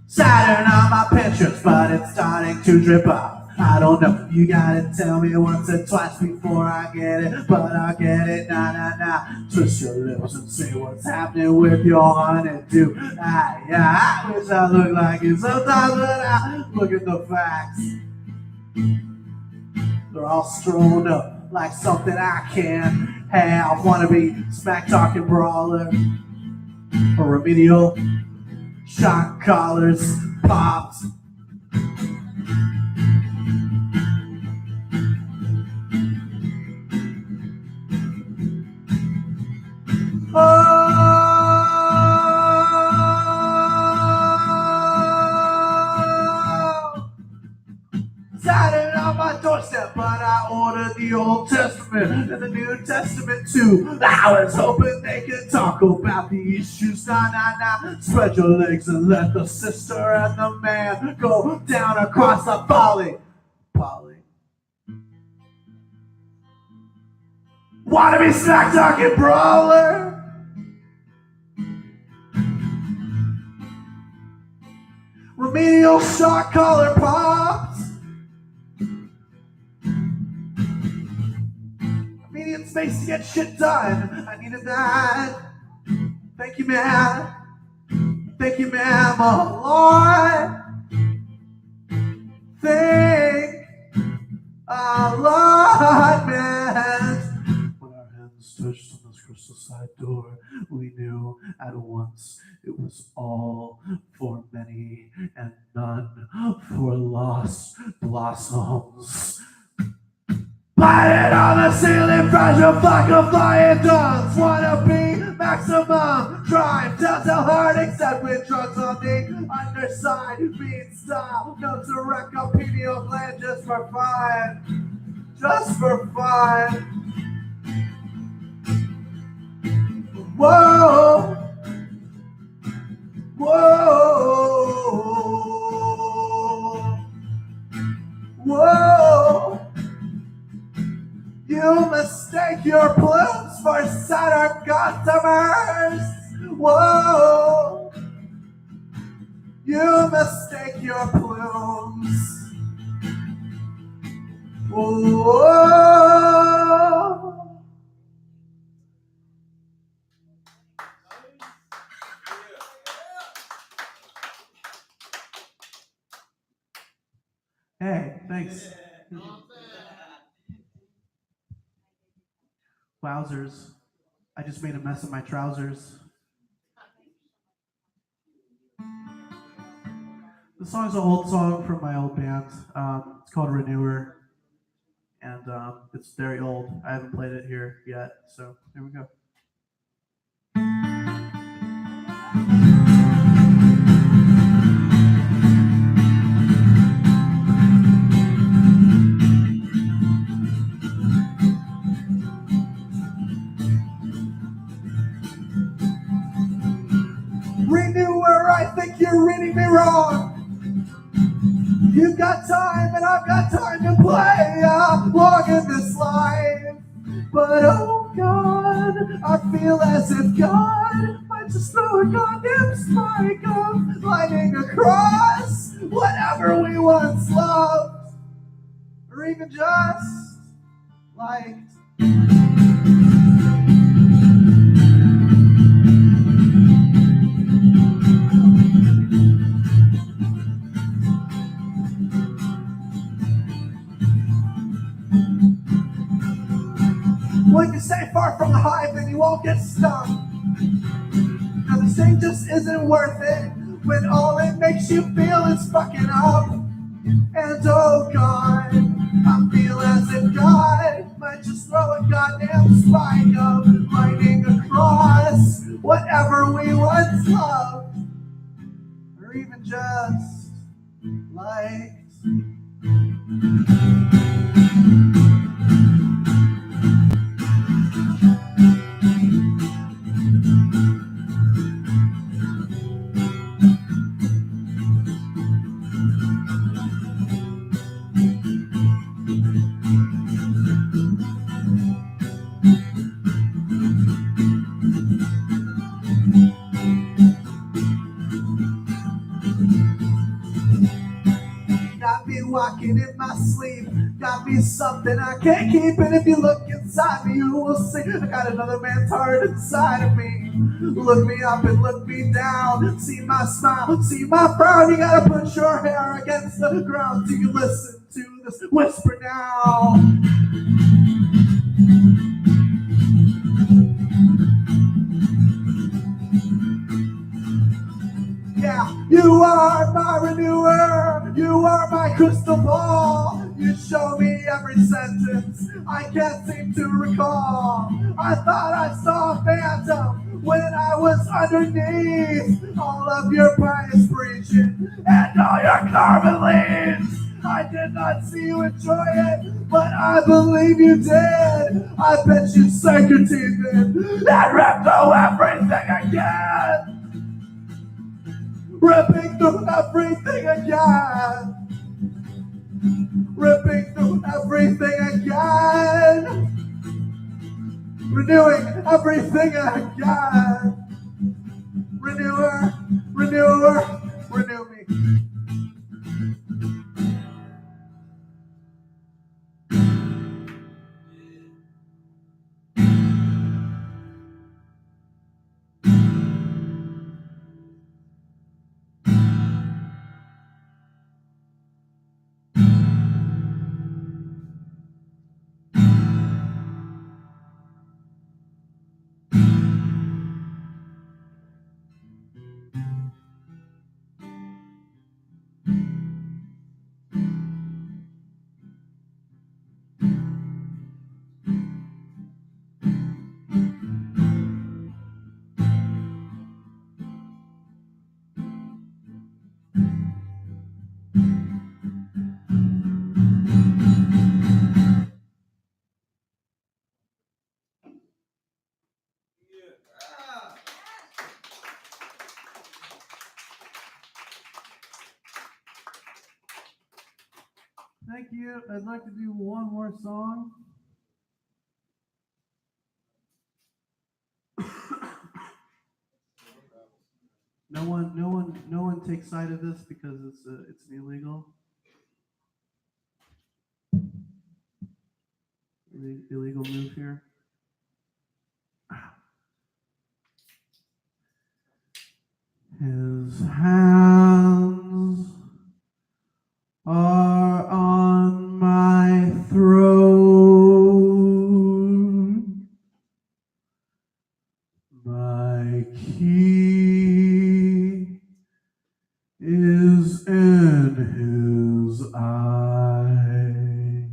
Saturn on my pictures, but it's starting to drip off. I don't know, you gotta tell me once or twice before I get it, but I get it, nah, nah, nah. Twist your lips and say what's happening with your honeydew. I wish I looked like it sometimes, but I look at the facts. They're all strewn up like something I can't have. Wanna be smack talking brawler or remedial shot collars popped. Saturn on my doorstep, but I ordered the Old Testament and the New Testament too. I was hoping they could talk about the issues, nah, nah, nah. Spread your legs and let the sister and the man go down across the Polly. Wanna be smack talking brawler? Remedial shot collar pops. Immediate space to get shit done. I needed that. Thank you, man. Thank you, ma'am, a lot. Thank a lot, man. When our hands touched on this crystal side door, we knew at once it was all for many and none for lost blossoms. Light on the ceiling, fragile flock of flying doves. Wanna be maximum drive, down to hard, except with drugs on the underside. Being style, no direct opinion plan, just for fun. Just for fun. Whoa. Whoa. Whoa. You mistake your plumes for Saturn customers. Whoa. You mistake your plumes. Whoa. Hey, thanks. Wowzers. I just made a mess of my trousers. The song's an old song from my old band. It's called Renewer. And it's very old. I haven't played it here yet. So here we go. Renewer, I think you're reading me wrong. You've got time and I've got time to play along in this life. But oh God, I feel as if God might just throw a goddamn spike of lightning across whatever we once loved, or even just liked. When you stay far from the hive, then you won't get stung. Now this thing just isn't worth it when all it makes you feel is fucking up. And oh God, I feel as if God might just throw a goddamn spike of lightning across whatever we once loved, or even just liked. walking in my sleep. Got me something I can't keep, and if you look inside me, you will see I got another man's heart inside of me. Look me up and look me down. See my smile, see my frown. You gotta put your hair against the ground. Do you listen to this whisper now? Yeah, you are my renewer, you are my crystal ball. You show me every sentence I can't seem to recall. I thought I saw a phantom when I was underneath all of your pious preaching and all your carbon leaves. I did not see you enjoy it, but I believe you did. I bet you sank your teeth in and ripped through everything again. Ripping through everything again. Ripping through everything again. Renewing everything again. Renewer, renewer, renew me. Thank you. I'd like to do one more song. No one takes side of this because it's an illegal move here. His hands are on my throat. My key is in his eye.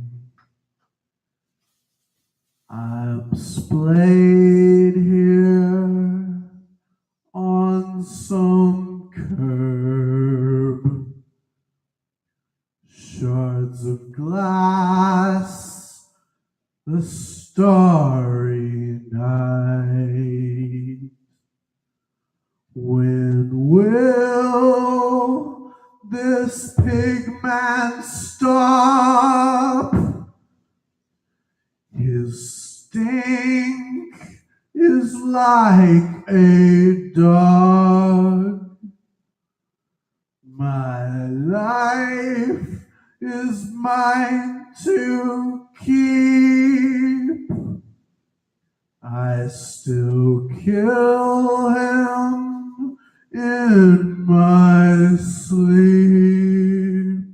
I'm splayed here on some curb. Shards of glass, the starry night. When will this pig man stop? His stink is like a dog. My life is mine to keep. I still kill him in my sleep.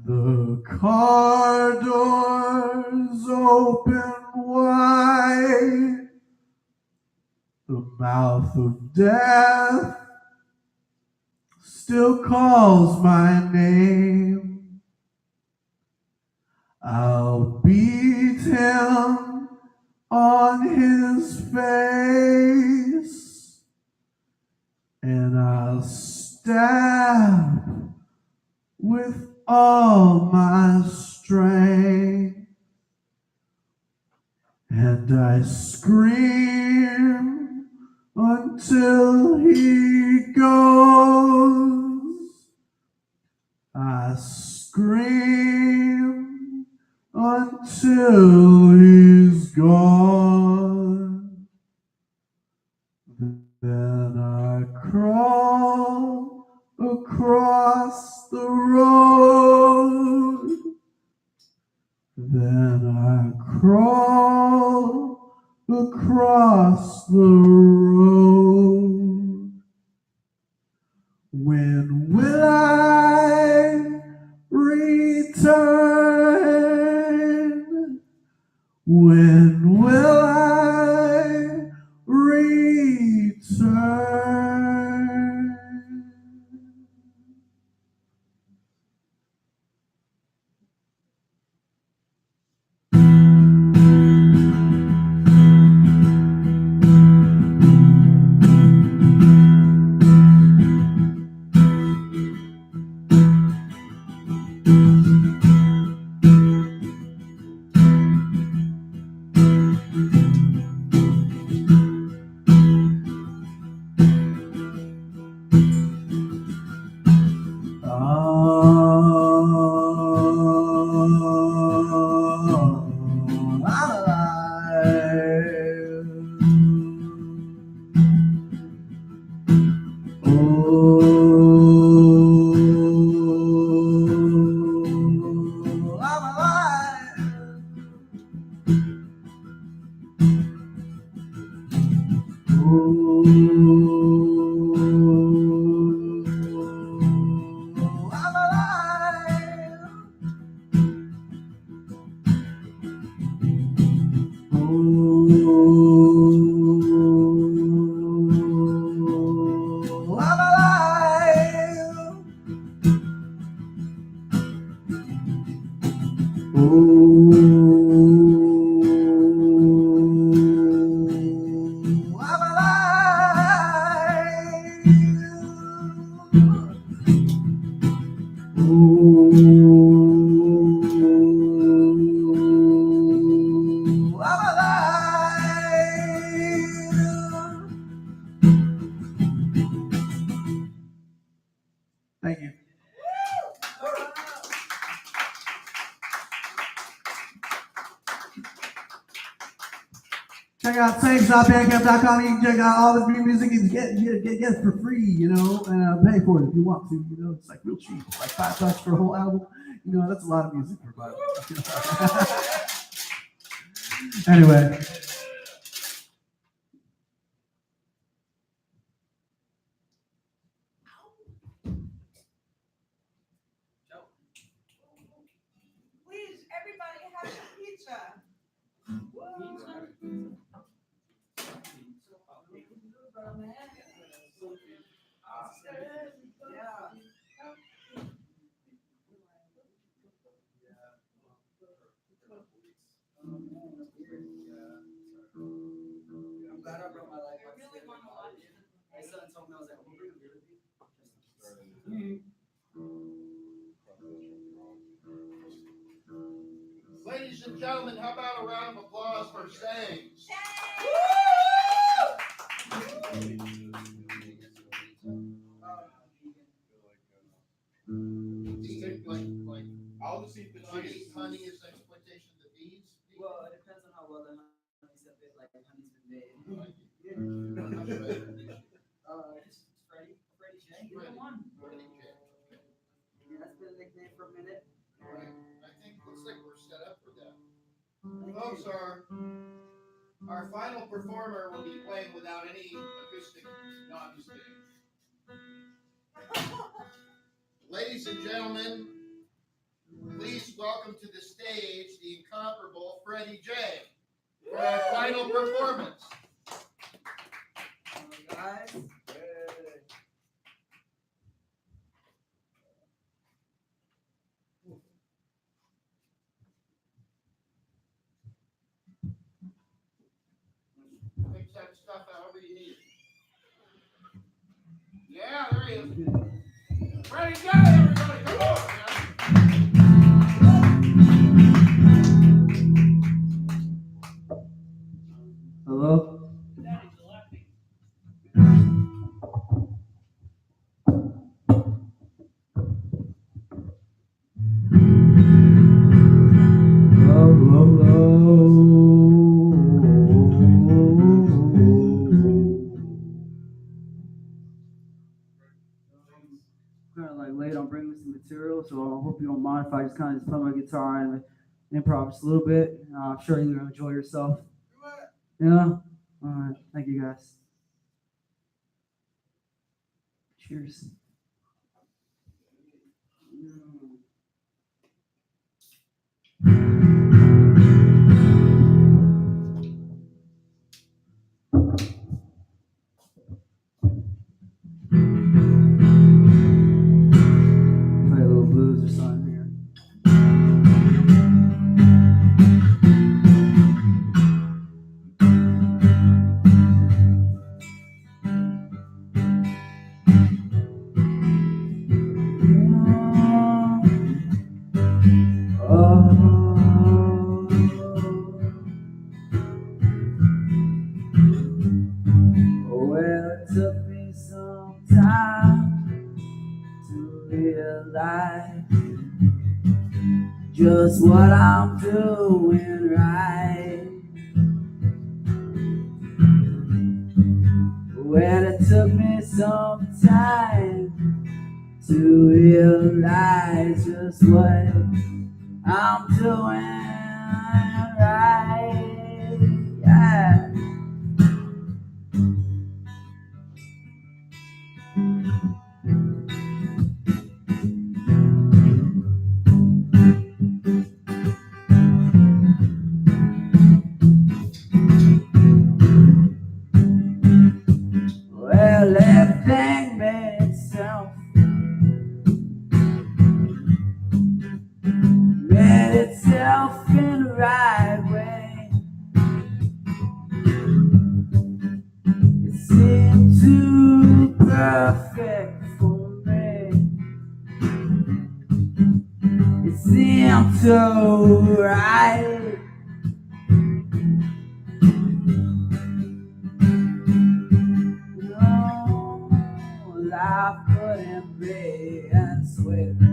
The car doors open wide. The mouth of death still calls my name. I'll beat him on his face, and I'll stab with all my strength, and I scream until he goes. I scream until he's gone. Then I crawl across the road. Then I crawl across the road. When will I return? When will I return? Thank you. Check out sameshopbandcamp.com. You can check out all this new music and get it for free, you know, and pay for it if you want to. You know, it's like real cheap. It's like $5 for a whole album. You know, that's a lot of music for $5. Anyway. Please, everybody have some pizza. I'm glad I brought my life. I really want to watch it. My son told me I was like, Ladies and gentlemen, how about a round of applause for Sang? I'll just eat the cheese. Honey is exploitation of the bees. well, it depends on how well the honey's been, like honey's been made. Just Freddie J. Either one. Yeah, that's been a nickname for a minute. I think looks like we're set up for that. Folks, our final performer will be playing without any acoustic. No, I'm just kidding. Ladies and gentlemen, please welcome to the stage the incomparable Freddie J for our final performance. Guys. Fix that stuff however you need it. Yeah, there he is. Freddie J, everybody, come on, Hello? I'm bringing some material, so I hope you don't mind if I just kind of just play my guitar and improv just a little bit. I'm sure you're gonna enjoy yourself. Yeah. All right. Thank you guys. Cheers. Play a little blues or something here. Well, it took me some time to realize just what I'm doing right. Well, it took me some time to realize just what I'm doing right. Yeah. Well, everything made itself, made itself in the right way. It seemed too perfect for me. It seemed so right. No, life couldn't be any sweeter.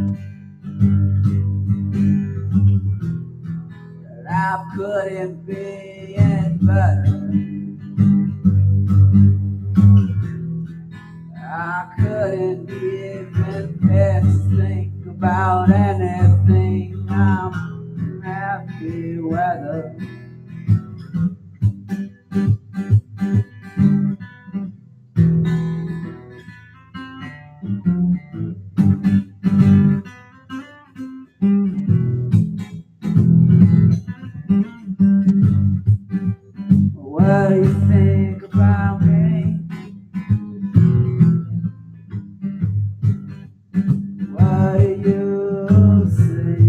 Life couldn't be any better. I couldn't even bear to think about anything. I'm happy weather. What do you think about me? What do you say?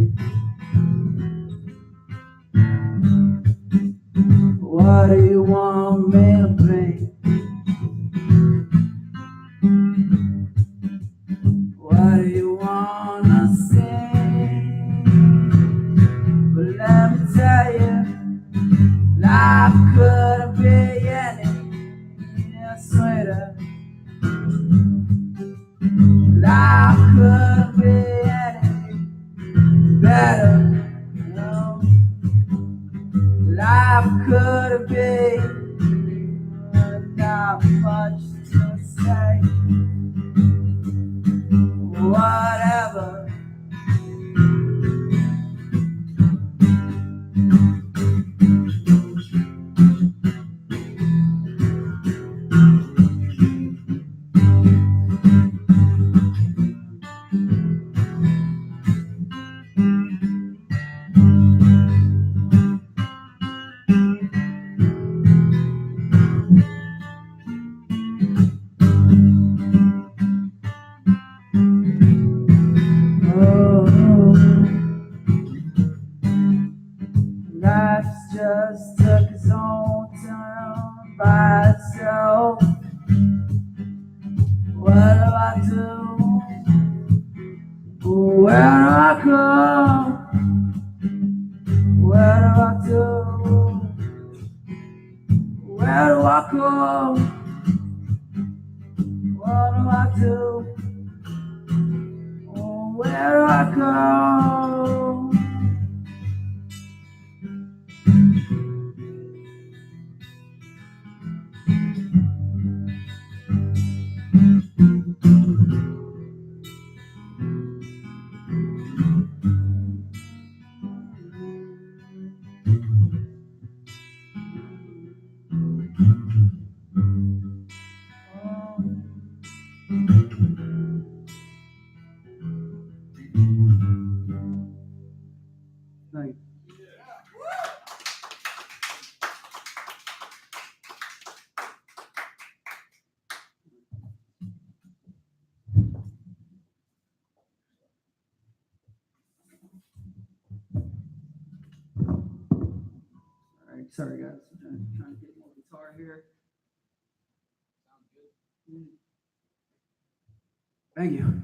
What do you want me to be? What do you wanna say? But let me tell you, life couldn't be any sweeter. Life couldn't be any better. No. Life couldn't be not much to say. Whatever. Life's just took its own turn by itself. What do I do? Where do I go? What do I do? Where do I go? What do I do? Where do I go? Sorry, guys. I'm trying to get more guitar here. Thank you.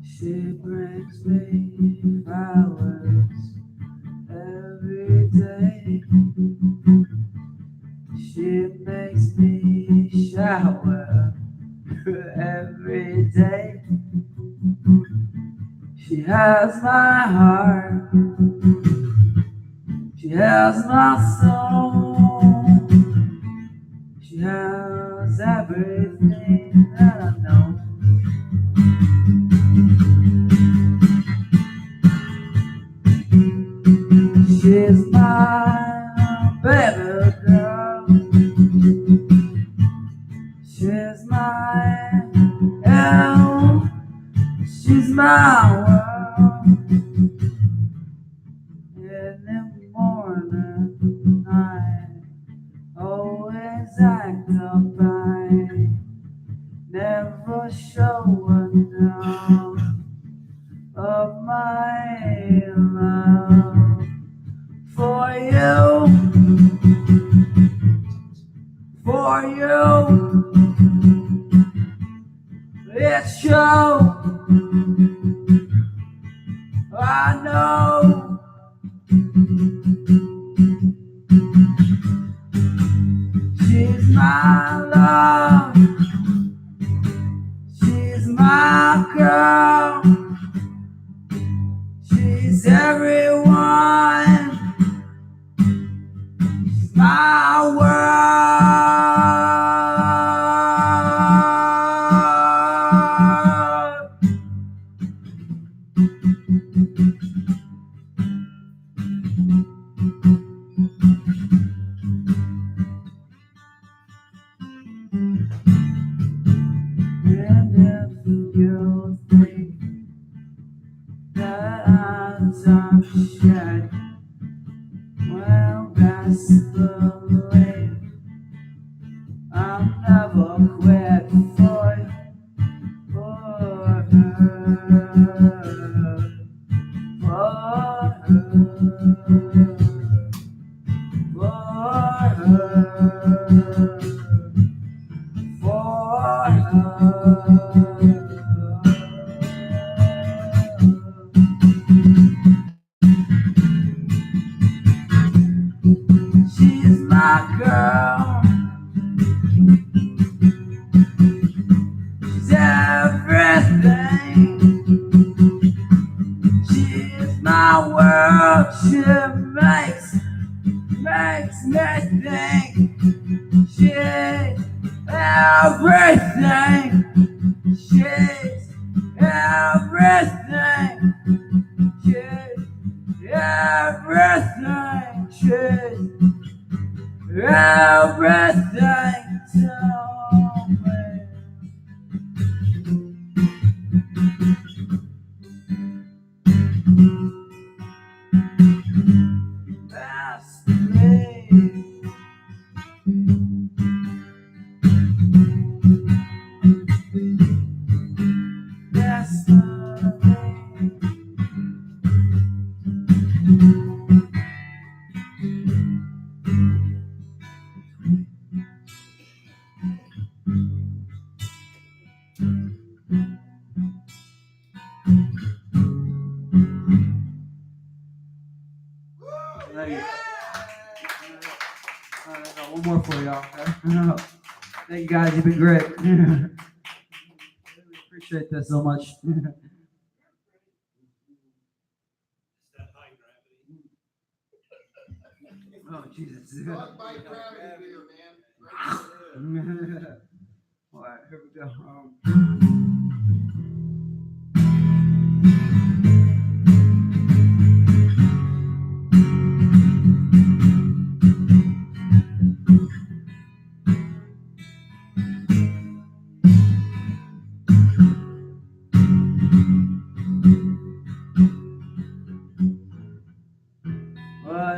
She brings me flowers every day. She makes me shower every day. She has my heart. She has my soul. She has everything that I know. She's my baby girl. She's my elf. She's my world. In the morning, I always act up. I never show enough of my love for you. For you, it's true. I know. She's my love. She's my girl. She's everyone. She's my world. And if you think that I'm shed, well, best believe I'll never quit for her, for she's my girl. She's everything. She's my world. She makes me think. She's everything. She's everything. She's everything. She's everything to me. Best believe. Best believe. Thank you. All right, I got one more for y'all. Okay? Thank you guys. You've been great. Really appreciate this so much. Oh Jesus! Not by gravity here, man. All right, here we go.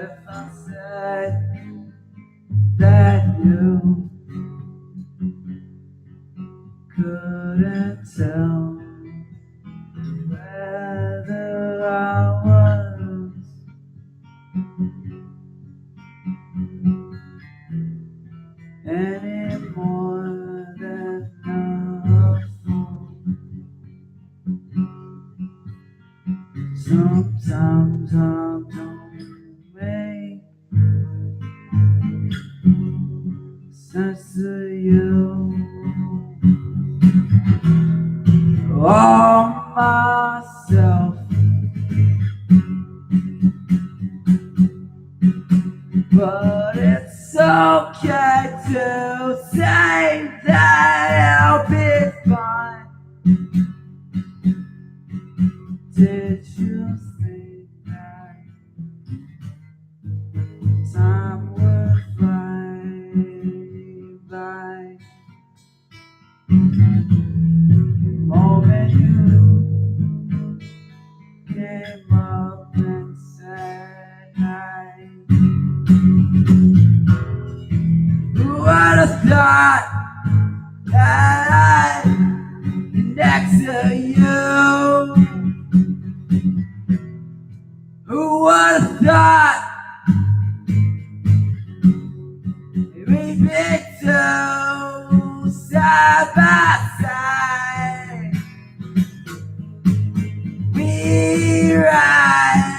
if I said that you couldn't tell whether I was any more than a fool? Sometimes I don't make sense to you. All myself, but it's okay to say that I'll be fine. Did you think that time would fly by? Moment you came up and said hi. Who would have thought that I'd be next to you? Who would have thought we'd be two side by side? We ride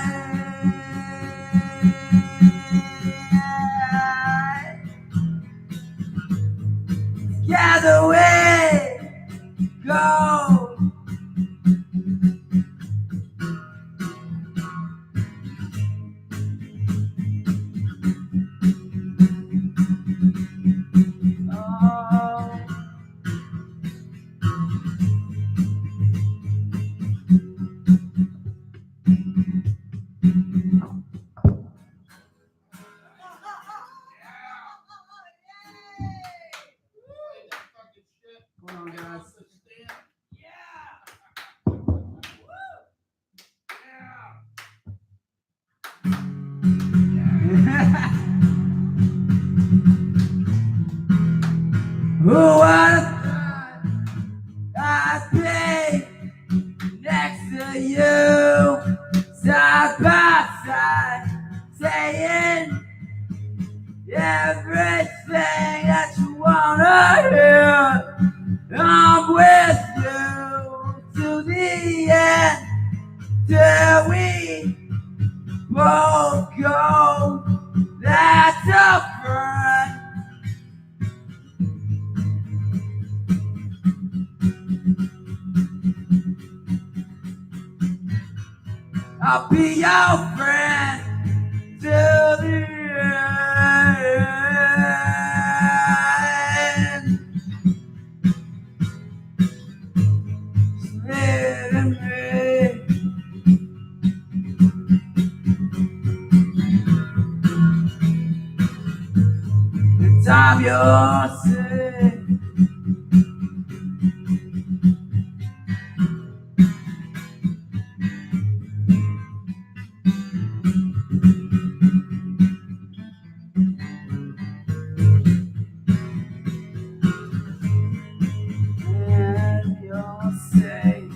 together, we go. Hold on, guys. Who would have thought I'd be next to you, side by side, saying everything that you wanna hear? I'm with you to the end, till we both go. That's a friend. I'll be your friend till the end. Let me. The time you're sick. And you're safe.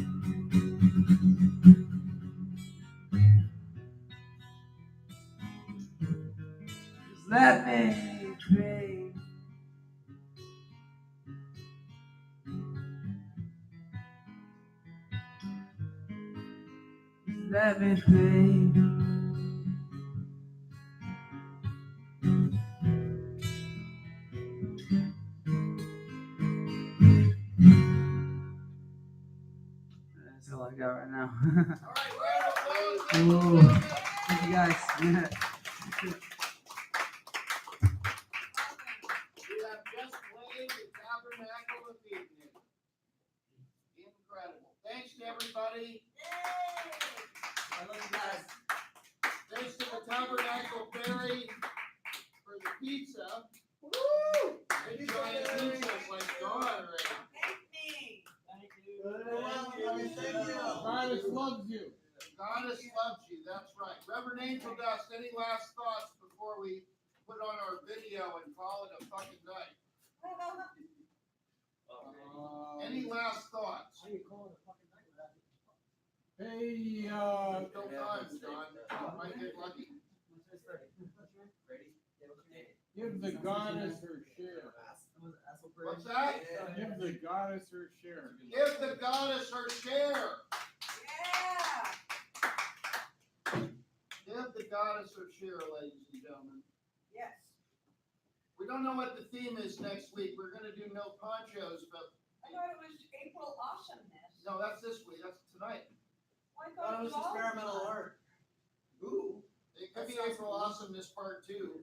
Just let me be. Just let me be. That's all I got right now. Ooh. Thank you guys. We have just played the Tabernacle of Evening. Incredible. Thanks to everybody. I love you guys. Thanks to the Tabernacle Ferry for the pizza. Woo! Big giant pizza's like gone already. Thank you. Goddess loves you. Goddess loves you. That's right. Reverend. Reverend Angel Dust, any last thoughts before we put on our video and call it a fucking night? Any last thoughts? Hey, No time, John. You might get lucky. give the goddess her share. What's that? Give the goddess her share. Give the goddess her share. Yeah. Give the goddess her share, ladies and gentlemen. Yes. We don't know what the theme is next week. We're gonna do no ponchos, but I thought it was April awesomeness. no, that's this week. That's tonight. I thought it was experimental art. Ooh. It could be April Awesomeness Part 2.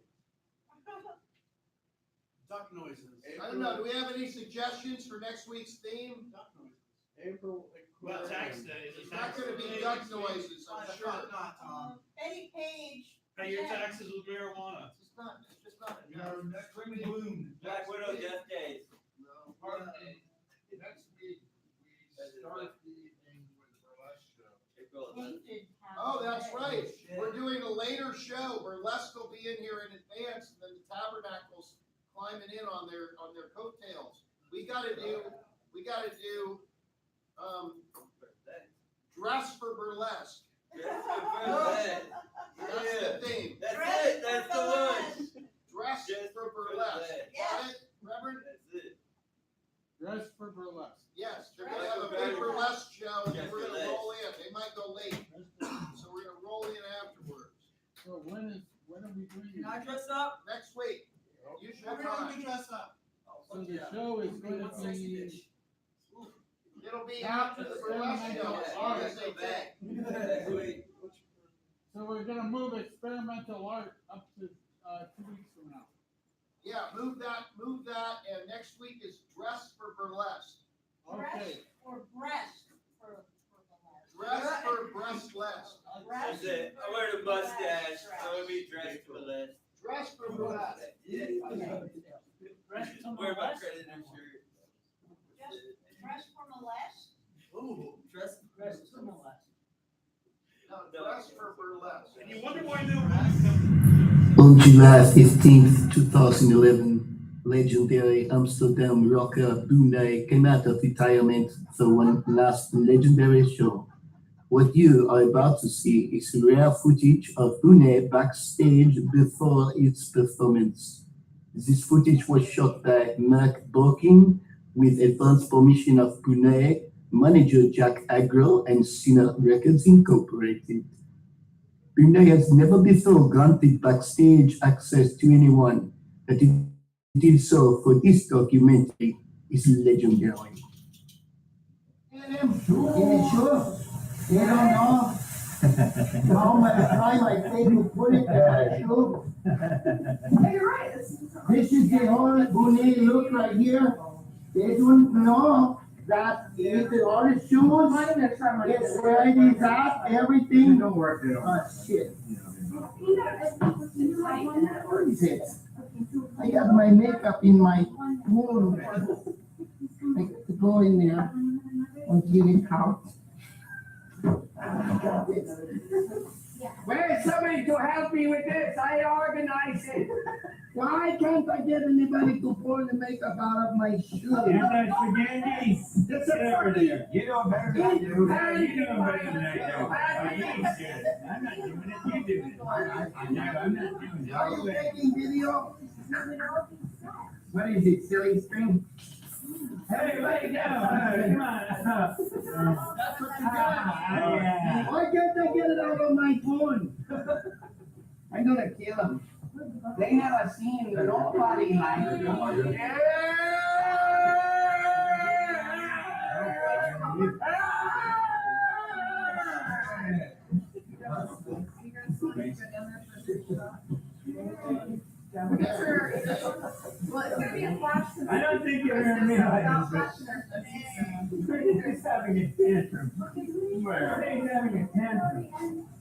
Duck noises. I don't know. Do we have any suggestions for next week's theme? Duck noises. April. Well, tax day. It's not gonna be duck noises, I'm sure. Not, Tom. Eddie Page. Pay your taxes with marijuana. It's just not. It's just not. Bring the balloon. Black Widow Death Days. No. Next week, we start the evening with the burlesque show. Oh, that's right. We're doing a later show. Burlesque will be in here in advance, and then the Tabernacle's climbing in on their coattails. We gotta do dress for burlesque. That's the theme. That's it. That's the one. Dress for burlesque. Got it, Reverend? That's it. Dress for burlesque. Yes, they're gonna have a big burlesque show, and then we're gonna roll in. They might go late, so we're gonna roll in afterwards. So when are we doing Can I it? dress up? Next week. You should Everyone try. can dress up. So the show is gonna be. It'll be after the burlesque show, as long as they can. So we're gonna move experimental art up to 2 weeks from now. Yeah, move that, and next week is dress for burlesque. Okay. Or breast for the Dress for breastless. That's it. I wear the mustache. I'm gonna be dressed for less. Dress for burlesque. Wear my predator shirt. Dress for molest? Ooh. Dress for molest. No, dress for burlesque. And you wonder why no On July 15th, 2011, legendary Amsterdam rocker Boonay came out of retirement for one last legendary show. What you are about to see is rare footage of Boonay backstage before its performance. This footage was shot by Mark Borking with advance permission of Boonay, manager Jack Agro, and Sinner Records Incorporated. Boonay has never before granted backstage access to anyone, but it did so for this documentary is legendary. Sure. You don't know. How much time I take to put it there, sure. You're right. This is the whole Boonay look right here. They don't know that with all the shoes, it's where it is at, everything. Don't work it Oh, shit. What is it? I got my makeup in my room. I got to go in there and get it out. Where's somebody to help me with this? I organize it. Why can't I get anybody to pull the makeup out of my shoe? Spaghetti. That's a fucking. You know better than I do. You know better than I do. You ain't good. I'm not doing it. You do it. I'm not doing it. Are you taking video? What is it, silly string? Hey, let it go. Come on. That's what you got. Yeah. Why can't I get it out of my phone? I'm gonna kill him. They never seen nobody like you. I don't think you're going to realize this. He's having a tantrum. Where? He's having a tantrum.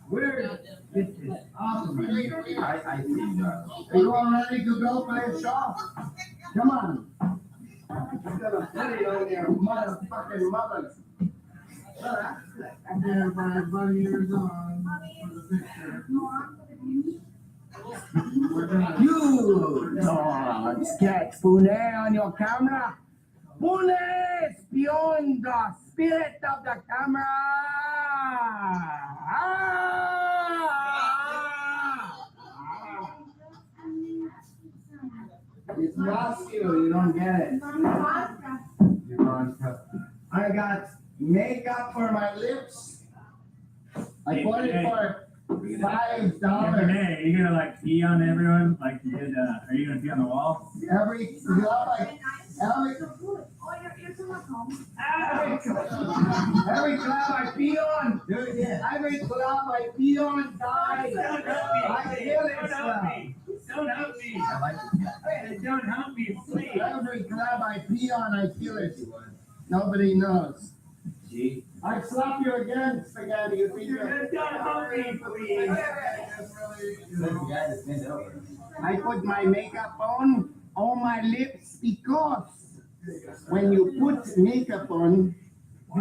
Where? This is awesome. I see that. Are you all ready to go play shop? Come on. You got a video on your motherfucking mother. Everybody here's on for the picture. You don't sketch Pune on your camera. Pune is beyond the spirit of the camera. It's lost you don't get it. I got makeup for my lips. I bought it for $5. Every day, are you gonna like pee on everyone? Like you did, are you gonna pee on the wall? Every club I pee on, every club I pee on dies. I kill it. Don't help me. Don't help me, please. Every club I pee on, I kill it. Nobody knows. I slap you again, spaghetti. You think Don't help me, please. I put my makeup on my lips because when you put makeup on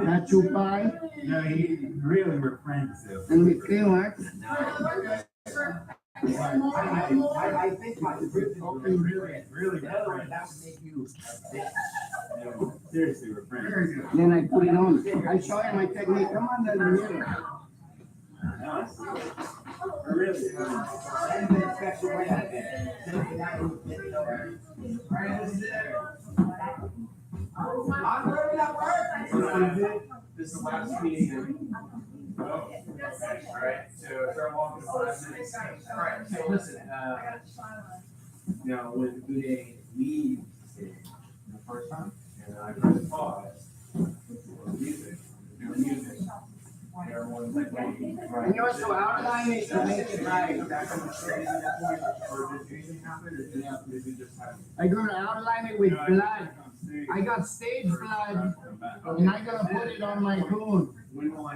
that you buy, No, he really were friends too. and we feel like I think my really seriously, we're friends. then I put it on. I show you my technique. Come on, then mirror. We're really This is the last meeting. Alright, so start walking 5 minutes. Alright, so listen, now when Uday leaves the first time, and I press pause, music, everyone's like, waiting. And you also outline it to make it right. I'm gonna outline it with blood. I got stage blood, and I'm gonna put it on my cone. When will I